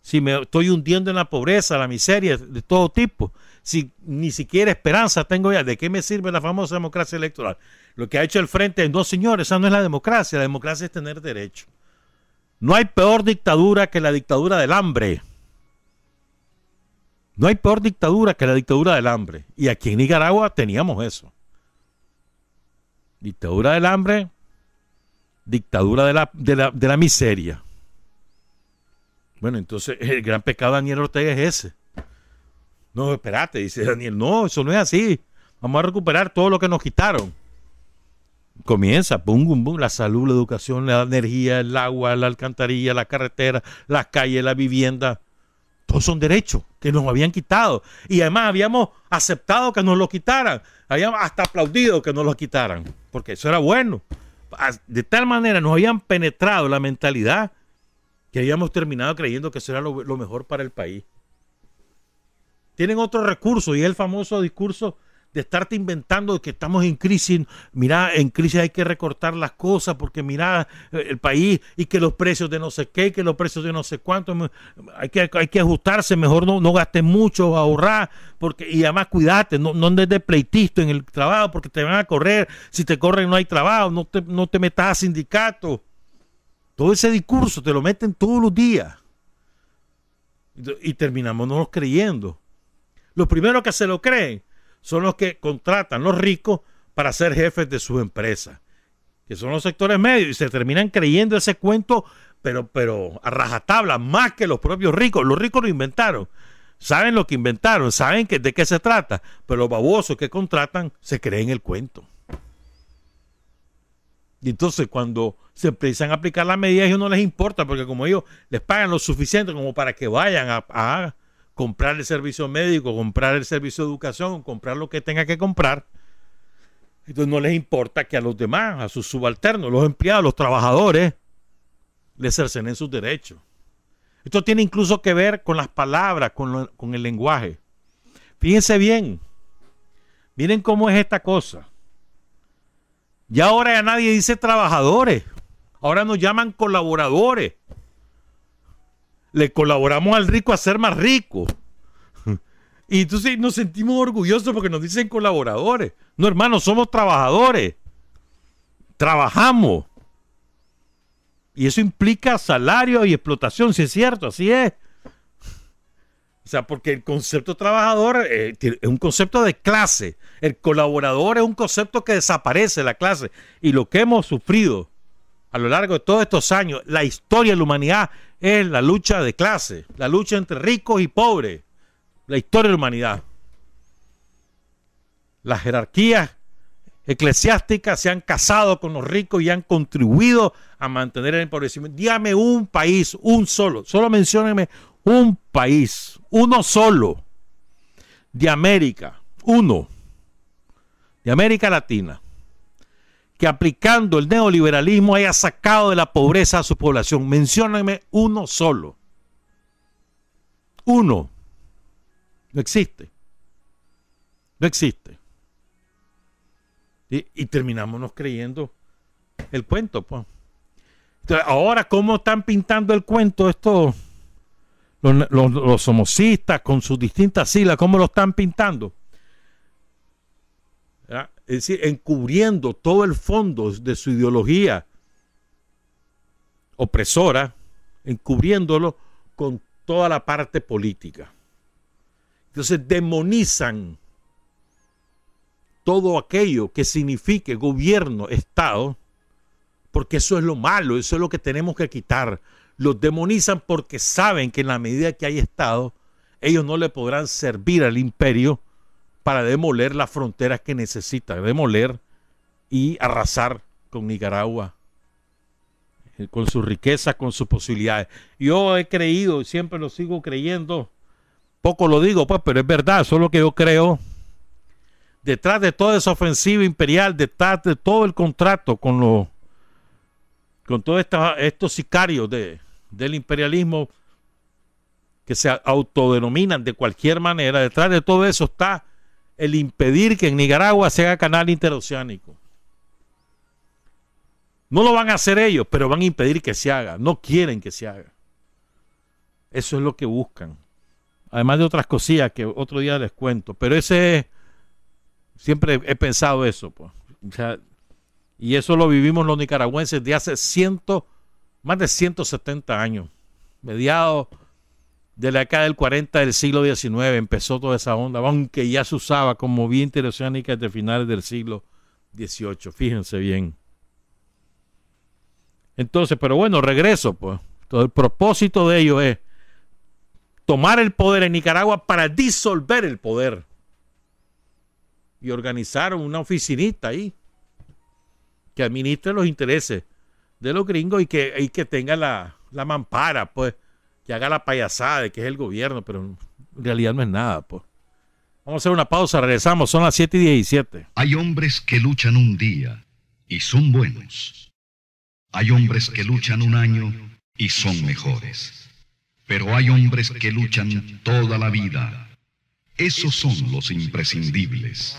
[SPEAKER 1] Si me estoy hundiendo en la pobreza, la miseria de todo tipo, si ni siquiera esperanza tengo ya, ¿de qué me sirve la famosa democracia electoral? Lo que ha hecho el Frente es, no señores, esa no es la democracia es tener derecho. No hay peor dictadura que la dictadura del hambre. No hay peor dictadura que la dictadura del hambre. Y aquí en Nicaragua teníamos eso. Dictadura del hambre, dictadura de la miseria. Bueno, entonces el gran pecado de Daniel Ortega es ese. No, espérate, dice Daniel, no, eso no es así. Vamos a recuperar todo lo que nos quitaron. Comienza, pum, pum, pum, la salud, la educación, la energía, el agua, la alcantarilla, la carretera, las calles, la vivienda. Todos son derechos que nos habían quitado. Y además habíamos aceptado que nos lo quitaran. Habíamos hasta aplaudido que nos lo quitaran. Porque eso era bueno. De tal manera nos habían penetrado la mentalidad que habíamos terminado creyendo que eso era lo mejor para el país. Tienen otro recurso y es el famoso discurso de estarte inventando que estamos en crisis. Mira, en crisis hay que recortar las cosas porque mira el país y que los precios de no sé qué, que los precios de no sé cuánto, hay que ajustarse, mejor no gastes mucho, ahorrar, porque, y además cuídate, no andes de pleitito en el trabajo porque te van a correr, si te corren no hay trabajo, no te metas a sindicatos. Todo ese discurso te lo meten todos los días y terminamos no creyendo. Los primeros que se lo creen son los que contratan los ricos para ser jefes de sus empresas, que son los sectores medios, y se terminan creyendo ese cuento, pero a rajatabla, más que los propios ricos. Los ricos lo inventaron, saben lo que inventaron, saben de qué se trata, pero los babosos que contratan se creen el cuento. Y entonces cuando se empiezan a aplicar las medidas, a ellos no les importa, porque como ellos les pagan lo suficiente como para que vayan a comprar el servicio médico, comprar el servicio de educación, comprar lo que tenga que comprar. Entonces no les importa que a los demás, a sus subalternos, los empleados, los trabajadores, les cercenen sus derechos. Esto tiene incluso que ver con las palabras, con el lenguaje. Fíjense bien, miren cómo es esta cosa. Ya ahora ya nadie dice trabajadores, ahora nos llaman colaboradores. Le colaboramos al rico a ser más rico. Y entonces nos sentimos orgullosos porque nos dicen colaboradores. No, hermanos, somos trabajadores. Trabajamos. Y eso implica salario y explotación, si es cierto, así es. O sea, porque el concepto trabajador es un concepto de clase. El colaborador es un concepto que desaparece de la clase. Y lo que hemos sufrido a lo largo de todos estos años, la historia de la humanidad es la lucha de clase, la lucha entre ricos y pobres, la historia de la humanidad. Las jerarquías eclesiásticas se han casado con los ricos y han contribuido a mantener el empobrecimiento. Dígame un país, un solo mencióneme un país, uno solo, de América, uno, de América Latina, que aplicando el neoliberalismo haya sacado de la pobreza a su población. Menciónenme uno solo. Uno. No existe. No existe. Y terminamos creyendo el cuento, pues. Entonces, ahora, ¿cómo están pintando el cuento estos los somocistas con sus distintas siglas? ¿Cómo lo están pintando? ¿Verdad? Es decir, encubriendo todo el fondo de su ideología opresora, encubriéndolo con toda la parte política. Entonces demonizan todo aquello que signifique gobierno, Estado, porque eso es lo malo, eso es lo que tenemos que quitar. Los demonizan porque saben que en la medida que hay Estado, ellos no le podrán servir al imperio para demoler las fronteras que necesita, demoler y arrasar con Nicaragua, con sus riquezas, con sus posibilidades. Yo he creído, siempre lo sigo creyendo, poco lo digo, pues, pero es verdad, eso es lo que yo creo. Detrás de toda esa ofensiva imperial, detrás de todo el contrato con todos estos sicarios del imperialismo que se autodenominan de cualquier manera, detrás de todo eso está el impedir que en Nicaragua se haga canal interoceánico. No lo van a hacer ellos, pero van a impedir que se haga. No quieren que se haga. Eso es lo que buscan. Además de otras cosillas que otro día les cuento. Pero siempre he pensado eso, pues. O sea, y eso lo vivimos los nicaragüenses de hace más de 170 años. Mediados de la década del 40 del siglo XIX empezó toda esa onda, aunque ya se usaba como vía interoceánica desde finales del siglo XVIII. Fíjense bien. Entonces, pero bueno, regreso, pues. Todo el propósito de ello es tomar el poder en Nicaragua para disolver el poder. Y organizaron una oficinita ahí que administre los intereses de los gringos y que tenga la mampara, pues, que haga la payasada de que es el gobierno, pero en realidad no es nada, pues. Vamos a hacer una pausa, regresamos, son las 7:17.
[SPEAKER 3] Hay hombres que luchan un día y son buenos. Hay hombres que luchan un año y son mejores. Pero hay hombres que luchan toda la vida. Esos son los imprescindibles.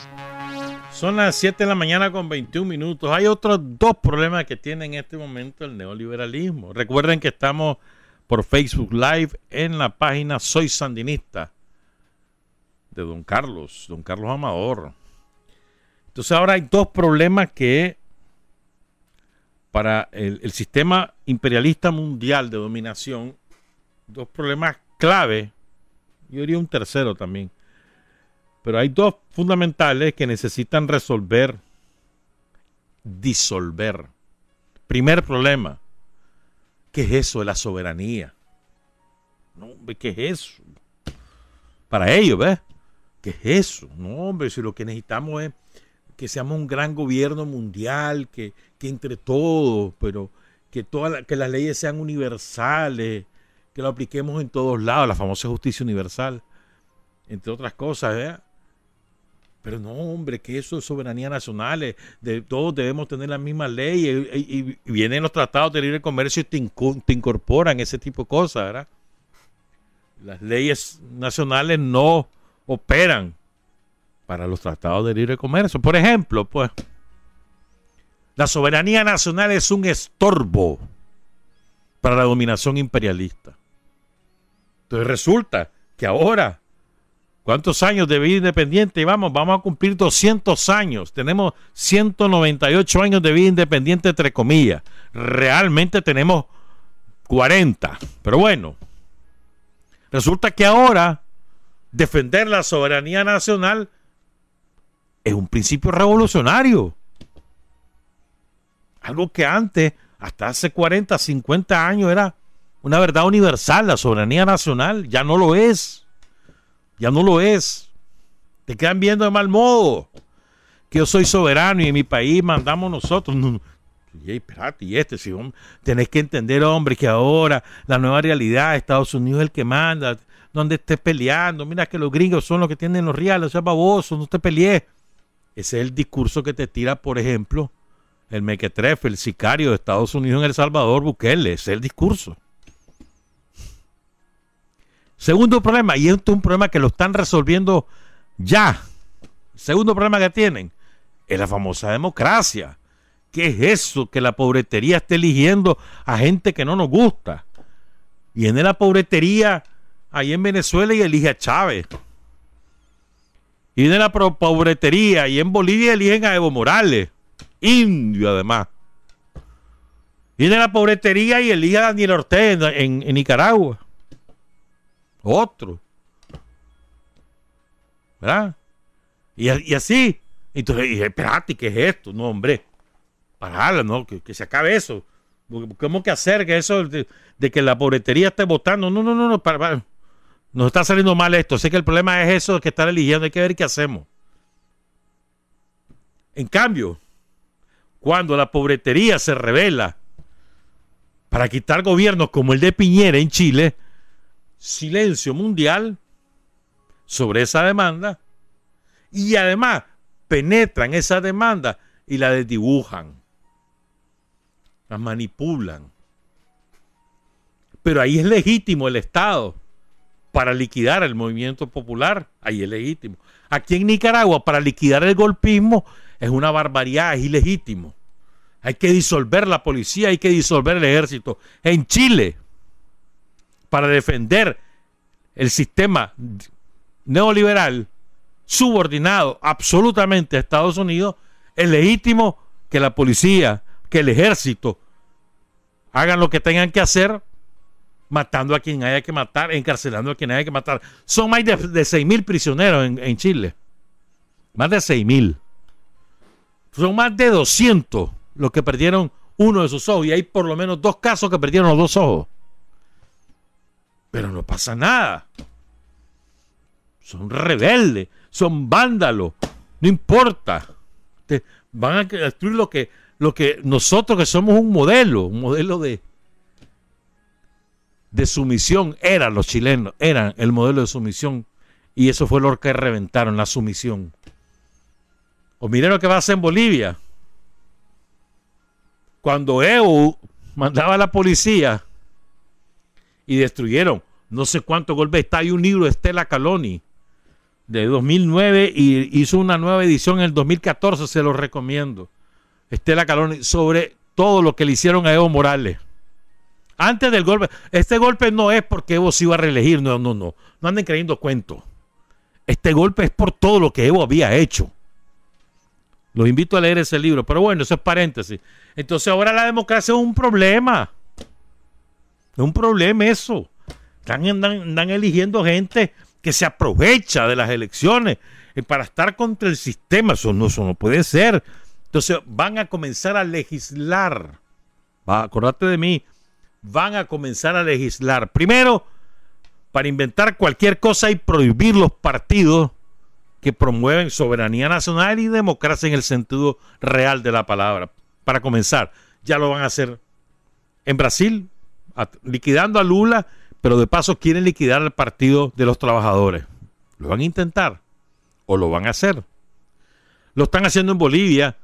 [SPEAKER 1] Son las 7 de la mañana con 21 minutos. Hay otros dos problemas que tiene en este momento el neoliberalismo. Recuerden que estamos por Facebook Live en la página Soy Sandinista de Don Carlos Amador. Entonces ahora hay dos problemas que para el sistema imperialista mundial de dominación, dos problemas clave, yo diría un tercero también, pero hay dos fundamentales que necesitan disolver. Primer problema, ¿qué es eso de la soberanía? No, hombre, ¿qué es eso? Para ellos, ¿ves? ¿Qué es eso? No, hombre, si lo que necesitamos es que seamos un gran gobierno mundial, que entre todos, pero que las leyes sean universales, que lo apliquemos en todos lados, la famosa justicia universal, entre otras cosas, ¿eh? Pero no, hombre, que eso es soberanía nacional, de todos debemos tener las mismas leyes, y vienen los tratados de libre comercio y te incorporan ese tipo de cosas, ¿verdad? Las leyes nacionales no operan para los tratados de libre comercio. Por ejemplo, pues, la soberanía nacional es un estorbo para la dominación imperialista. Entonces resulta que ahora, ¿cuántos años de vida independiente? Vamos a cumplir 200 años. Tenemos 198 años de vida independiente, entre comillas. Realmente tenemos 40. Pero bueno, resulta que ahora defender la soberanía nacional es un principio revolucionario. Algo que antes hasta hace 40, 50 años era una verdad universal, la soberanía nacional. Ya no lo es. Ya no lo es. Te quedan viendo de mal modo. Que yo soy soberano y en mi país mandamos nosotros. No, espérate, si tenés que entender, hombre, que ahora la nueva realidad, Estados Unidos es el que manda, donde estés peleando, mira que los gringos son los que tienen los reales, o sea, baboso, no te pelees. Ese es el discurso que te tira, por ejemplo, el mequetrefe, el sicario de Estados Unidos en El Salvador, Bukele. Ese es el discurso. Segundo problema, y esto es un problema que lo están resolviendo ya. Segundo problema que tienen es la famosa democracia. ¿Qué es eso? Que la pobretería esté eligiendo a gente que no nos gusta. Viene la pobretería ahí en Venezuela y elige a Chávez. Y viene la pobretería y en Bolivia eligen a Evo Morales, indio además. Viene la pobretería y elige a Daniel Ortega en Nicaragua. Otro. ¿Verdad? Y así. Entonces dije, espérate, ¿qué es esto? No, hombre. Parala, ¿no? Que se acabe eso. ¿Cómo que hacer que eso de que la pobretería esté votando? No. Para. Nos está saliendo mal esto. Sé que el problema es eso de que están eligiendo. Hay que ver qué hacemos. En cambio, cuando la pobretería se revela para quitar gobiernos como el de Piñera en Chile, silencio mundial sobre esa demanda y además penetran esa demanda y la desdibujan, la manipulan. Pero ahí es legítimo el Estado para liquidar el movimiento popular, ahí es legítimo. Aquí en Nicaragua, para liquidar el golpismo, es una barbaridad, es ilegítimo. Hay que disolver la policía, hay que disolver el ejército. En Chile, para defender el sistema neoliberal subordinado absolutamente a Estados Unidos, es legítimo que la policía, que el ejército hagan lo que tengan que hacer, matando a quien haya que matar, encarcelando a quien haya que matar. Son más de 6.000 prisioneros en Chile. Más de 6.000. Son más de 200 los que perdieron uno de sus ojos. Y hay por lo menos 2 casos que perdieron los 2 ojos. Pero no pasa nada. Son rebeldes, son vándalos. No importa. Van a destruir lo que nosotros, que somos un modelo de sumisión, eran los chilenos, eran el modelo de sumisión, y eso fue lo que reventaron, la sumisión. O miren lo que va a hacer en Bolivia. Cuando Evo mandaba a la policía y destruyeron no sé cuántos golpes. Está ahí un libro de Estela Caloni de 2009 y hizo una nueva edición en el 2014, se lo recomiendo. Estela Caloni, sobre todo lo que le hicieron a Evo Morales. Antes del golpe, este golpe no es porque Evo se iba a reelegir, no anden creyendo cuentos. Este golpe es por todo lo que Evo había hecho. Los invito a leer ese libro, pero bueno, eso es paréntesis. Entonces ahora la democracia es un problema. Es un problema eso. Están eligiendo gente que se aprovecha de las elecciones para estar contra el sistema. Eso no puede ser. Entonces van a comenzar a legislar. Acordate de mí. Van a comenzar a legislar. Primero, para inventar cualquier cosa y prohibir los partidos que promueven soberanía nacional y democracia en el sentido real de la palabra. Para comenzar, ya lo van a hacer en Brasil, liquidando a Lula, pero de paso quieren liquidar al Partido de los Trabajadores. Lo van a intentar o lo van a hacer. Lo están haciendo en Bolivia,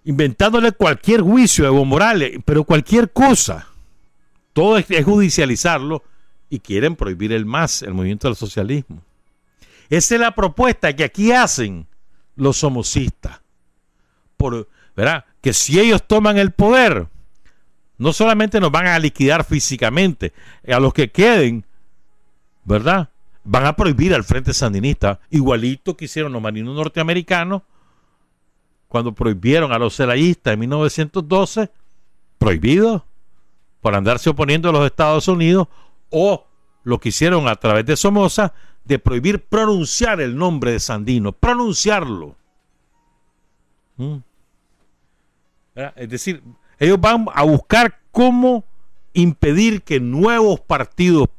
[SPEAKER 1] inventándole cualquier juicio a Evo Morales, pero cualquier cosa. Todo es judicializarlo y quieren prohibir el MAS, el movimiento del socialismo. Esa es la propuesta que aquí hacen los somocistas. ¿Verdad? Que si ellos toman el poder, no solamente nos van a liquidar físicamente, a los que queden, ¿verdad? Van a prohibir al Frente Sandinista, igualito que hicieron los marinos norteamericanos cuando prohibieron a los celayistas en 1912, prohibidos por andarse oponiendo a los Estados Unidos, o lo que hicieron a través de Somoza, de prohibir pronunciar el nombre de Sandino, pronunciarlo. Es decir, Ellos van a buscar cómo impedir que nuevos partidos,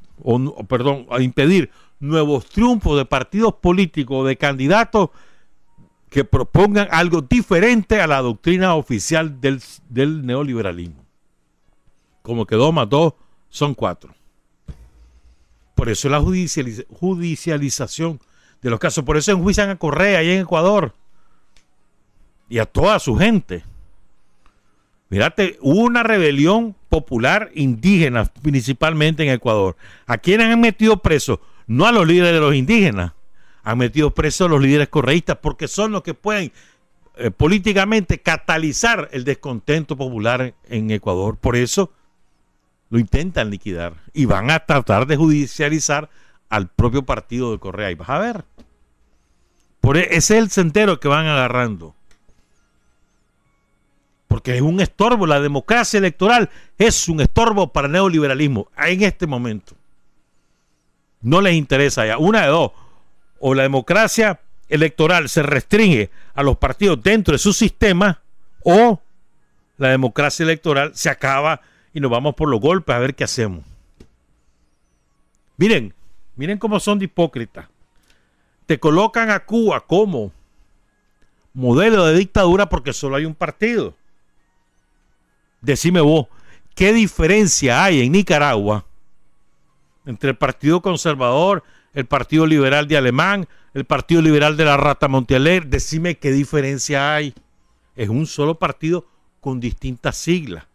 [SPEAKER 1] a impedir nuevos triunfos de partidos políticos o de candidatos que propongan algo diferente a la doctrina oficial del neoliberalismo. Como que 2 más 2 son 4. Por eso la judicialización de los casos. Por eso enjuician a Correa ahí en Ecuador y a toda su gente. Mírate, hubo una rebelión popular indígena principalmente en Ecuador. ¿A quiénes han metido presos? No a los líderes de los indígenas. Han metido presos a los líderes correístas porque son los que pueden políticamente catalizar el descontento popular en Ecuador. Por eso lo intentan liquidar y van a tratar de judicializar al propio partido de Correa. Y vas a ver. Ese es el sendero que van agarrando. Porque es un estorbo. La democracia electoral es un estorbo para el neoliberalismo en este momento. No les interesa ya. Una de dos. O la democracia electoral se restringe a los partidos dentro de su sistema, o la democracia electoral se acaba y nos vamos por los golpes a ver qué hacemos. Miren cómo son de hipócritas. Te colocan a Cuba como modelo de dictadura porque solo hay un partido. Decime vos, ¿qué diferencia hay en Nicaragua entre el Partido Conservador, el Partido Liberal de Alemán, el Partido Liberal de la Rata Montalegre? Decime qué diferencia hay. Es un solo partido con distintas siglas.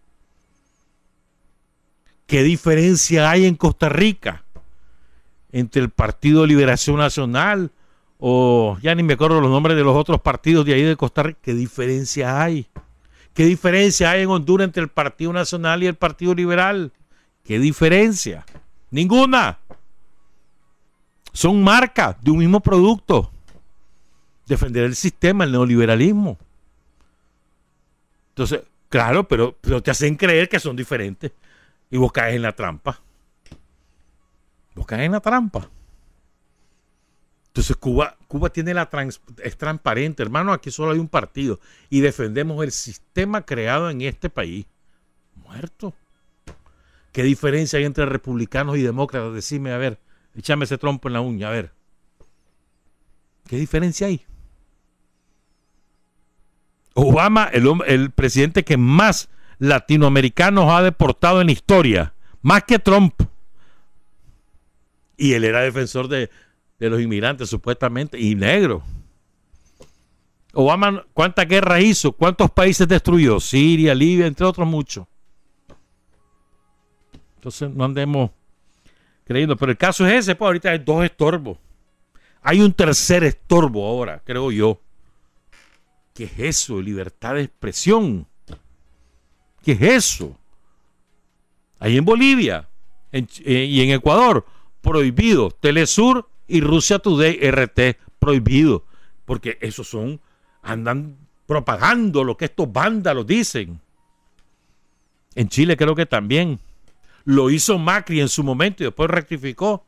[SPEAKER 1] ¿Qué diferencia hay en Costa Rica entre el Partido Liberación Nacional o ya ni me acuerdo los nombres de los otros partidos de ahí de Costa Rica? ¿Qué diferencia hay? ¿Qué diferencia hay en Honduras entre el Partido Nacional y el Partido Liberal? ¿Qué diferencia? Ninguna. Son marcas de un mismo producto. Defender el sistema, el neoliberalismo. Entonces, claro, pero te hacen creer que son diferentes. Y vos caes en la trampa. Vos caes en la trampa. Entonces Cuba tiene es transparente, hermano. Aquí solo hay un partido. Y defendemos el sistema creado en este país. Muerto. ¿Qué diferencia hay entre republicanos y demócratas? Decime, a ver. Échame ese trompo en la uña, a ver. ¿Qué diferencia hay? Obama, el presidente que más latinoamericanos ha deportado en la historia, más que Trump. Y él era defensor de los inmigrantes, supuestamente, y negro. Obama, ¿cuántas guerras hizo? ¿Cuántos países destruyó? Siria, Libia, entre otros muchos. Entonces, no andemos creyendo. Pero el caso es ese, pues ahorita hay 2 estorbos. Hay un tercer estorbo ahora, creo yo. ¿Qué es eso? Libertad de expresión. ¿Qué es eso? Ahí en Bolivia y en Ecuador, prohibido. Telesur y Rusia Today RT, prohibido. Porque esos andan propagando lo que estos vándalos dicen. En Chile creo que también. Lo hizo Macri en su momento y después rectificó.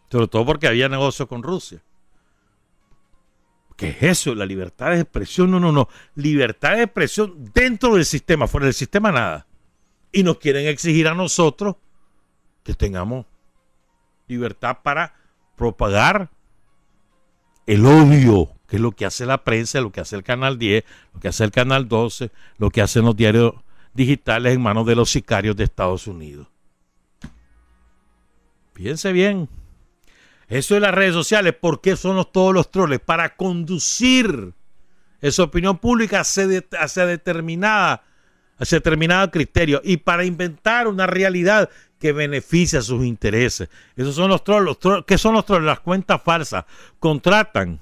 [SPEAKER 1] Sobre todo porque había negocio con Rusia. ¿Qué es eso? La libertad de expresión. No. Libertad de expresión dentro del sistema. Fuera del sistema nada. Y nos quieren exigir a nosotros que tengamos libertad para propagar el odio, que es lo que hace la prensa, lo que hace el Canal 10, lo que hace el Canal 12, lo que hacen los diarios digitales en manos de los sicarios de Estados Unidos. Fíjense bien. Eso de las redes sociales, ¿por qué son todos los troles? Para conducir esa opinión pública hacia determinado criterio y para inventar una realidad que beneficia a sus intereses. Esos son los trolls. ¿Qué son los trolls? Las cuentas falsas. Contratan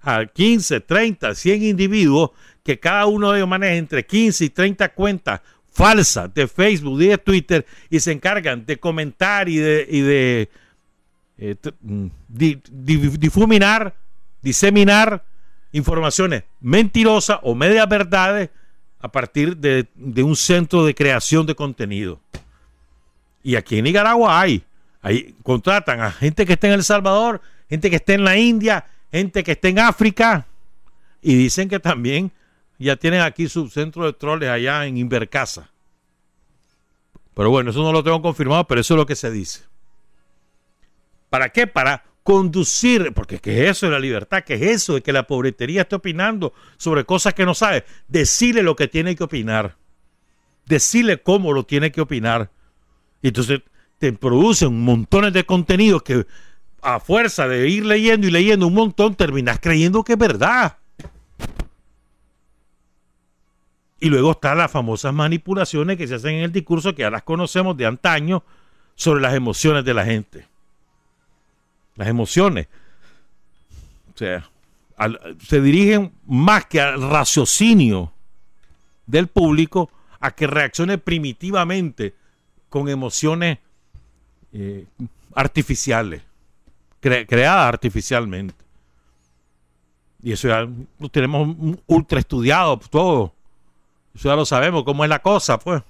[SPEAKER 1] a 15, 30, 100 individuos que cada uno de ellos maneja entre 15 y 30 cuentas falsas de Facebook y de Twitter y se encargan de comentar y de difuminar, diseminar informaciones mentirosas o medias verdades a partir de un centro de creación de contenido. Y aquí en Nicaragua ahí contratan a gente que está en El Salvador, gente que está en la India, gente que está en África y dicen que también Ya tienen aquí su centro de troles allá en Invercasa. Pero bueno, eso no lo tengo confirmado, pero eso es lo que se dice. ¿Para qué? Para conducir, porque ¿qué es eso de la libertad? ¿Qué es eso de que la pobretería esté opinando sobre cosas que no sabe? Decirle lo que tiene que opinar. Decirle cómo lo tiene que opinar. Y entonces te producen montones de contenidos que a fuerza de ir leyendo y leyendo un montón, terminas creyendo que es verdad. Y luego están las famosas manipulaciones que se hacen en el discurso, que ya las conocemos de antaño, sobre las emociones de la gente. Las emociones. O sea, se dirigen más que al raciocinio del público, a que reaccione primitivamente con emociones artificiales, creadas artificialmente. Y eso ya lo tenemos ultra estudiado todo. Eso ya lo sabemos, cómo es la cosa, pues.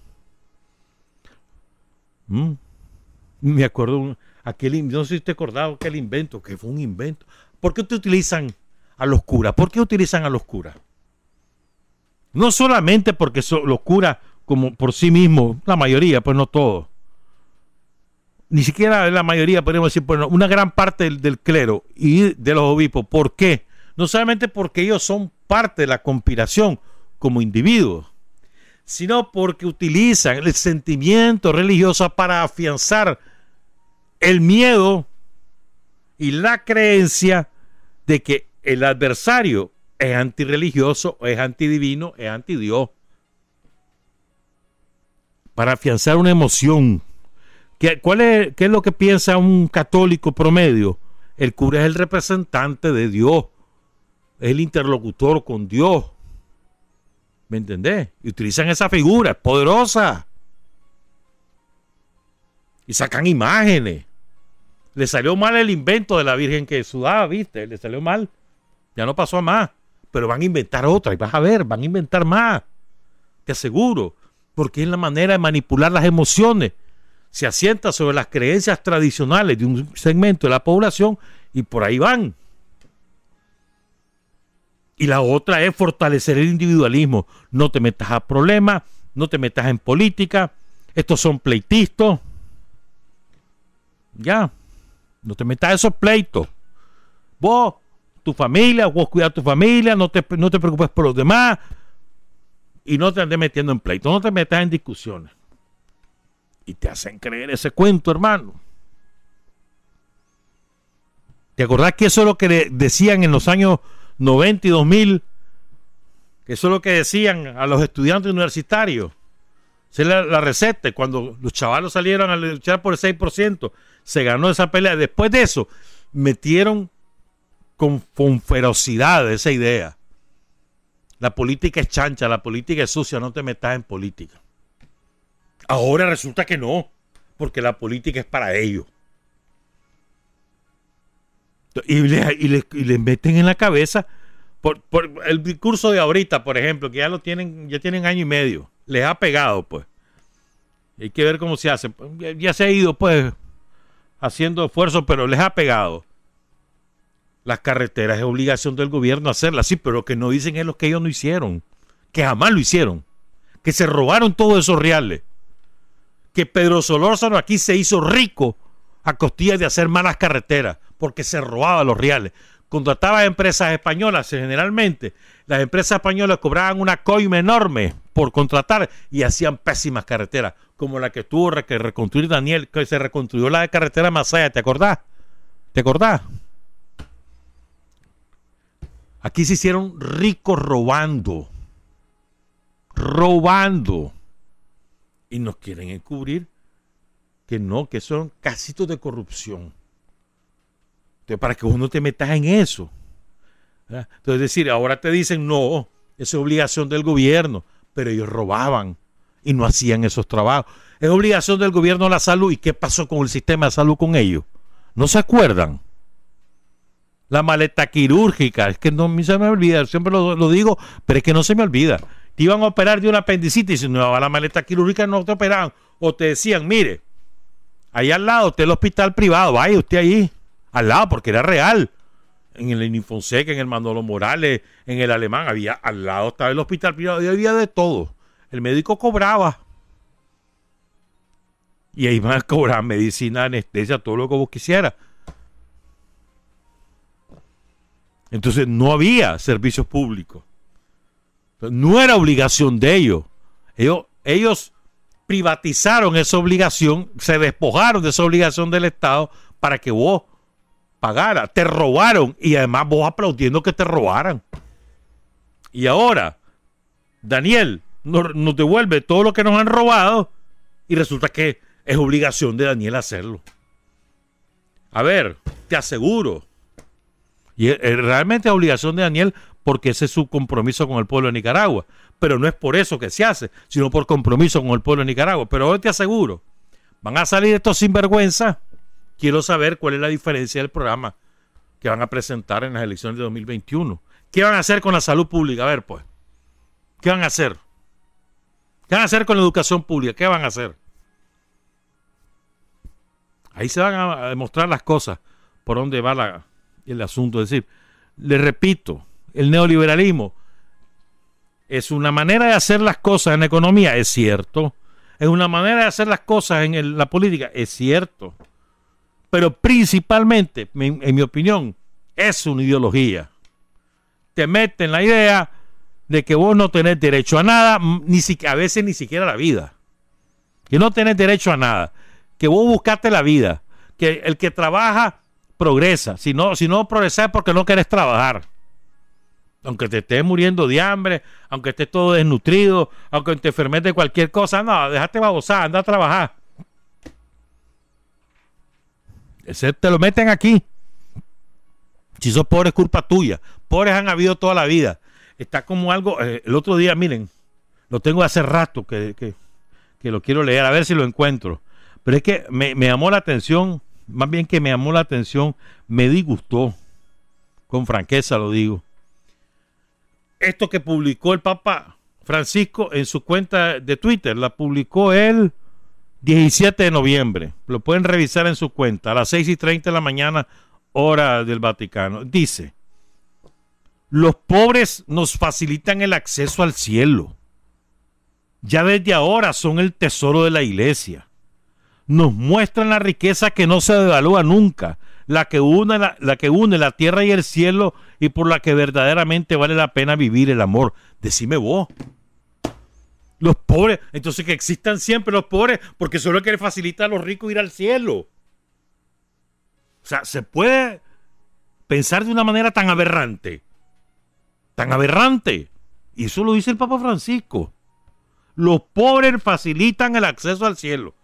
[SPEAKER 1] Me acuerdo, no sé si te acordás aquel invento, que fue un invento. ¿Por qué te utilizan a los curas? ¿Por qué utilizan a los curas? No solamente porque son los curas como por sí mismos, la mayoría, pues no todos. Ni siquiera la mayoría, podríamos decir, pues no, una gran parte del clero y de los obispos. ¿Por qué? No solamente porque ellos son parte de la conspiración como individuos, sino porque utilizan el sentimiento religioso para afianzar el miedo y la creencia de que el adversario es antirreligioso, es antidivino, es antidios. Para afianzar una emoción. ¿Qué es lo que piensa un católico promedio? El cura es el representante de Dios, es el interlocutor con Dios. ¿Me entendés? Y utilizan esa figura poderosa. Y sacan imágenes. Le salió mal el invento de la Virgen que sudaba, ¿viste? Le salió mal. Ya no pasó a más. Pero van a inventar otra y vas a ver, van a inventar más. Te aseguro. Porque es la manera de manipular las emociones. Se asienta sobre las creencias tradicionales de un segmento de la población y por ahí van. Y la otra es fortalecer el individualismo. No te metas a problemas, no te metas en política. Estos son pleitistas. Ya. No te metas a esos pleitos. Vos, tu familia, vos cuida a tu familia, no te preocupes por los demás. Y no te andes metiendo en pleitos, no te metas en discusiones. Y te hacen creer ese cuento, hermano. ¿Te acordás que eso es lo que decían en los años 90 y 2000? Que eso es lo que decían a los estudiantes universitarios. Esa es la receta. Cuando los chavalos salieron a luchar por el 6%, se ganó esa pelea. Después de eso, metieron con ferocidad esa idea. La política es chancha, la política es sucia, no te metas en política. Ahora resulta que no, porque la política es para ellos. Y les meten en la cabeza por el discurso de ahorita, por ejemplo, que ya tienen año y medio. Les ha pegado, pues. Hay que ver cómo se hace. Ya se ha ido, pues, haciendo esfuerzos, pero les ha pegado. Las carreteras es obligación del gobierno hacerlas, sí, pero lo que no dicen es lo que ellos no hicieron, que jamás lo hicieron, que se robaron todos esos reales, que Pedro Solórzano aquí se hizo rico a costillas de hacer malas carreteras, porque se robaba los reales. Contrataba a empresas españolas, generalmente las empresas españolas cobraban una coima enorme por contratar y hacían pésimas carreteras, como la que tuvo que reconstruir Daniel, que se reconstruyó la de carretera Masaya, ¿te acordás? ¿Te acordás? Aquí se hicieron ricos robando. Y nos quieren encubrir que no, que son casitos de corrupción. Entonces, para que vos no te metas en eso. ¿Verdad? Entonces, es decir, ahora te dicen, no, eso es obligación del gobierno, pero ellos robaban y no hacían esos trabajos. Es obligación del gobierno la salud. ¿Y qué pasó con el sistema de salud con ellos? ¿No se acuerdan? La maleta quirúrgica, es que no se me olvida, siempre lo digo, pero es que no se me olvida. Te iban a operar de una apendicitis y si no iba a la maleta quirúrgica no te operaban. O te decían, mire, ahí al lado está el hospital privado, vaya usted ahí, al lado, porque era real. en el Inifonseca, en el Manolo Morales, en el Alemán, había al lado estaba el hospital privado, había de todo. El médico cobraba. Y ahí van a cobrar medicina, anestesia, todo lo que vos quisieras. Entonces no había servicios públicos. Entonces, no era obligación de ellos. Ellos privatizaron esa obligación, se despojaron de esa obligación del Estado para que vos pagaras. Te robaron y además vos aplaudiendo que te robaran. Y ahora, Daniel nos devuelve todo lo que nos han robado y resulta que es obligación de Daniel hacerlo. A ver, te aseguro. Y realmente es obligación de Daniel porque ese es su compromiso con el pueblo de Nicaragua. Pero no es por eso que se hace, sino por compromiso con el pueblo de Nicaragua. Pero hoy te aseguro, van a salir estos sinvergüenza. Quiero saber cuál es la diferencia del programa que van a presentar en las elecciones de 2021. ¿Qué van a hacer con la salud pública? A ver, pues. ¿Qué van a hacer? ¿Qué van a hacer con la educación pública? ¿Qué van a hacer? Ahí se van a demostrar las cosas por dónde va el asunto. Es decir, les repito, el neoliberalismo es una manera de hacer las cosas en la economía, es cierto. Es una manera de hacer las cosas en la política, es cierto. Pero principalmente, en mi opinión, es una ideología. Te meten la idea de que vos no tenés derecho a nada, a veces ni siquiera a la vida. Que no tenés derecho a nada. Que vos buscaste la vida. Que el que trabaja progresa. Si no progresás es porque no querés trabajar. Aunque te estés muriendo de hambre, aunque estés todo desnutrido, aunque te enfermes de cualquier cosa, no, déjate babosar, anda a trabajar. Ese te lo meten aquí. Si sos pobre es culpa tuya. Pobres han habido toda la vida. Está como algo, el otro día, miren, lo tengo hace rato que lo quiero leer, a ver si lo encuentro. Pero es que me llamó la atención, más bien que me llamó la atención, me disgustó, con franqueza lo digo. Esto que publicó el Papa Francisco en su cuenta de Twitter, la publicó el 17 de noviembre. Lo pueden revisar en su cuenta, a las 6:30 de la mañana, hora del Vaticano. Dice: los pobres nos facilitan el acceso al cielo. Ya desde ahora son el tesoro de la iglesia. Nos muestran la riqueza que no se devalúa nunca, la que une la tierra y el cielo y por la que verdaderamente vale la pena vivir el amor. Decime vos. Los pobres, entonces que existan siempre los pobres, porque solo es que le facilita a los ricos ir al cielo. O sea, se puede pensar de una manera tan aberrante. Tan aberrante. Y eso lo dice el Papa Francisco. Los pobres facilitan el acceso al cielo.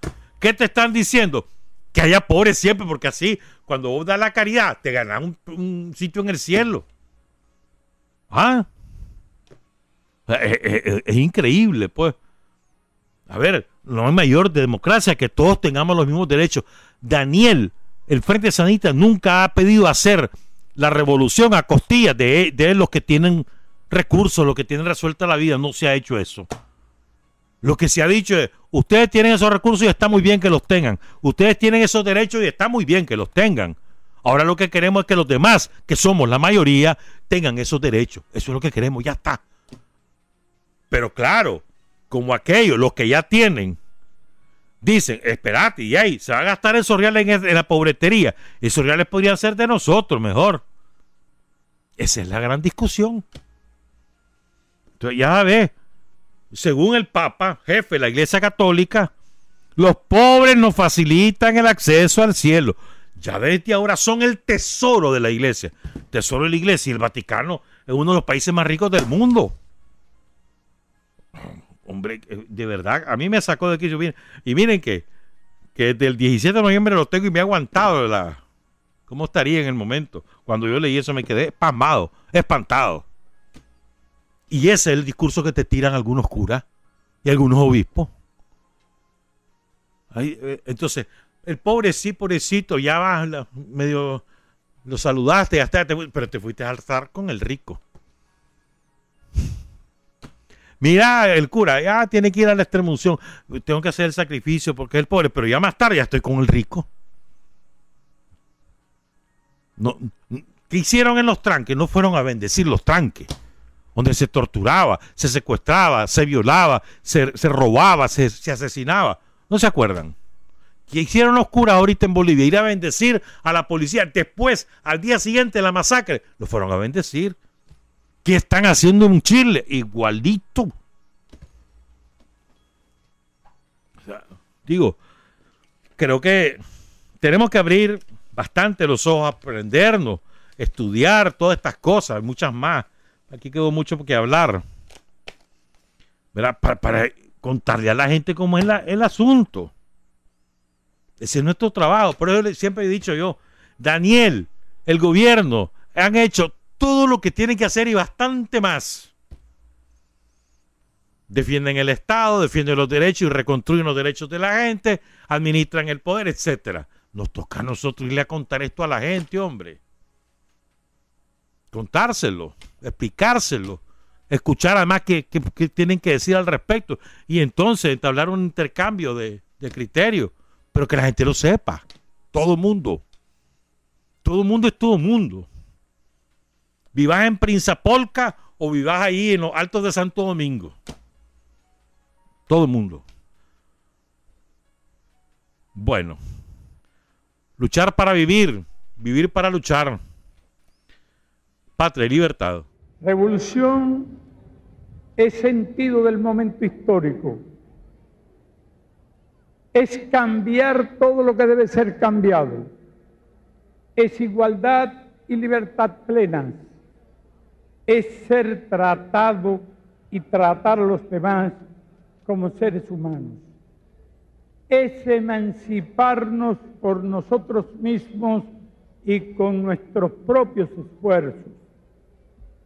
[SPEAKER 1] ¿Qué te están diciendo? Que haya pobres siempre, porque así, cuando vos das la caridad, te ganas un sitio en el cielo. Ah. Es increíble, pues. A ver, no hay mayor democracia que todos tengamos los mismos derechos. Daniel, el Frente Sandinista nunca ha pedido hacer la revolución a costillas de los que tienen recursos, los que tienen resuelta la vida. No se ha hecho eso. Lo que se ha dicho es: ustedes tienen esos recursos y está muy bien que los tengan. Ustedes tienen esos derechos y está muy bien que los tengan. Ahora lo que queremos es que los demás, que somos la mayoría, tengan esos derechos. Eso es lo que queremos, ya está. Pero claro, como aquellos, los que ya tienen, dicen: esperate, y ahí se va a gastar esos reales en la pobretería. Esos reales podrían ser de nosotros mejor. Esa es la gran discusión. Entonces ya ves, según el Papa, jefe de la Iglesia Católica, los pobres nos facilitan el acceso al cielo. Ya desde ahora son el tesoro de la Iglesia. Tesoro de la Iglesia. Y el Vaticano es uno de los países más ricos del mundo. Hombre, de verdad, a mí me sacó de aquí. Y miren que desde el 17 de noviembre lo tengo y me he aguantado ¿cómo estaría en el momento? Cuando yo leí eso me quedé pasmado, espantado. Y ese es el discurso que te tiran algunos curas y algunos obispos. Entonces, el pobre sí, pobrecito, ya vas, medio lo saludaste, ya está, pero te fuiste a alzar con el rico. Mira, el cura, ya tiene que ir a la extremunción, tengo que hacer el sacrificio porque es el pobre, pero ya más tarde ya estoy con el rico. No, ¿Qué hicieron en los tranques? No fueron a bendecir los tranques, donde se torturaba, se secuestraba, se violaba, se robaba, se asesinaba. ¿No se acuerdan? ¿Qué hicieron los curas ahorita en Bolivia? Ir a bendecir a la policía. Después, al día siguiente de la masacre, lo fueron a bendecir. ¿Qué están haciendo en Chile? Igualito. O sea, digo, creo que tenemos que abrir bastante los ojos, aprendernos, estudiar todas estas cosas, muchas más. Aquí quedó mucho que hablar. ¿Verdad? Para contarle a la gente cómo es el asunto. Ese es nuestro trabajo. Por eso siempre he dicho yo, Daniel, el gobierno, han hecho todo lo que tienen que hacer y bastante más. Defienden el Estado, defienden los derechos y reconstruyen los derechos de la gente, administran el poder, etcétera. Nos toca a nosotros irle a contar esto a la gente, hombre. Contárselo, explicárselo, escuchar además qué tienen que decir al respecto y entonces entablar un intercambio de criterios, pero que la gente lo sepa. Todo el mundo. Todo el mundo es todo el mundo. Vivas en Prinzapolca o vivas ahí en los Altos de Santo Domingo. Todo el mundo. Bueno. Luchar para vivir. Vivir para luchar. Patria y libertad.
[SPEAKER 4] Revolución es sentido del momento histórico. Es cambiar todo lo que debe ser cambiado. Es igualdad y libertad plenas. Es ser tratado y tratar a los demás como seres humanos. Es emanciparnos por nosotros mismos y con nuestros propios esfuerzos.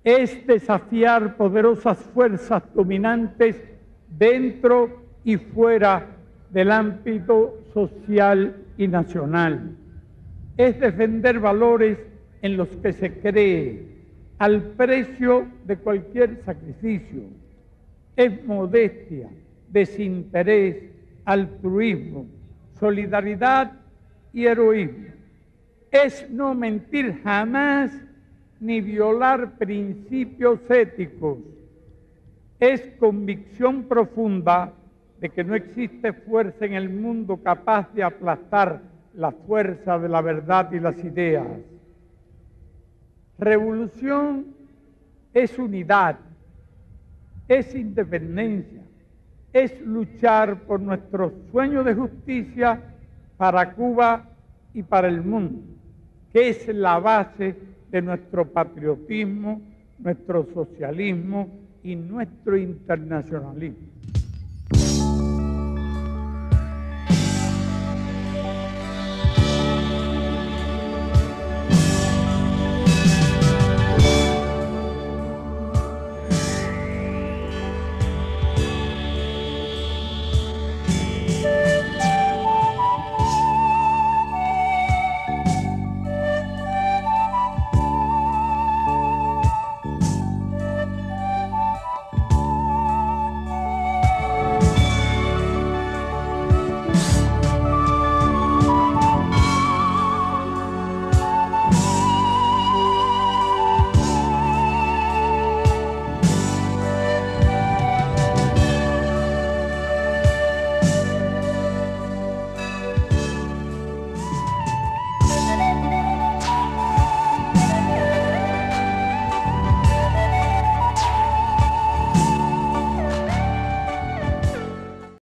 [SPEAKER 4] Es desafiar poderosas fuerzas dominantes dentro y fuera del ámbito social y nacional. Es defender valores en los que se cree al precio de cualquier sacrificio. Es modestia, desinterés, altruismo, solidaridad y heroísmo. Es no mentir jamás ni violar principios éticos. Es convicción profunda de que no existe fuerza en el mundo capaz de aplastar la fuerza de la verdad y las ideas. Revolución es unidad, es independencia, es luchar por nuestro sueño de justicia para Cuba y para el mundo, que es la base de nuestro patriotismo, nuestro socialismo y nuestro internacionalismo.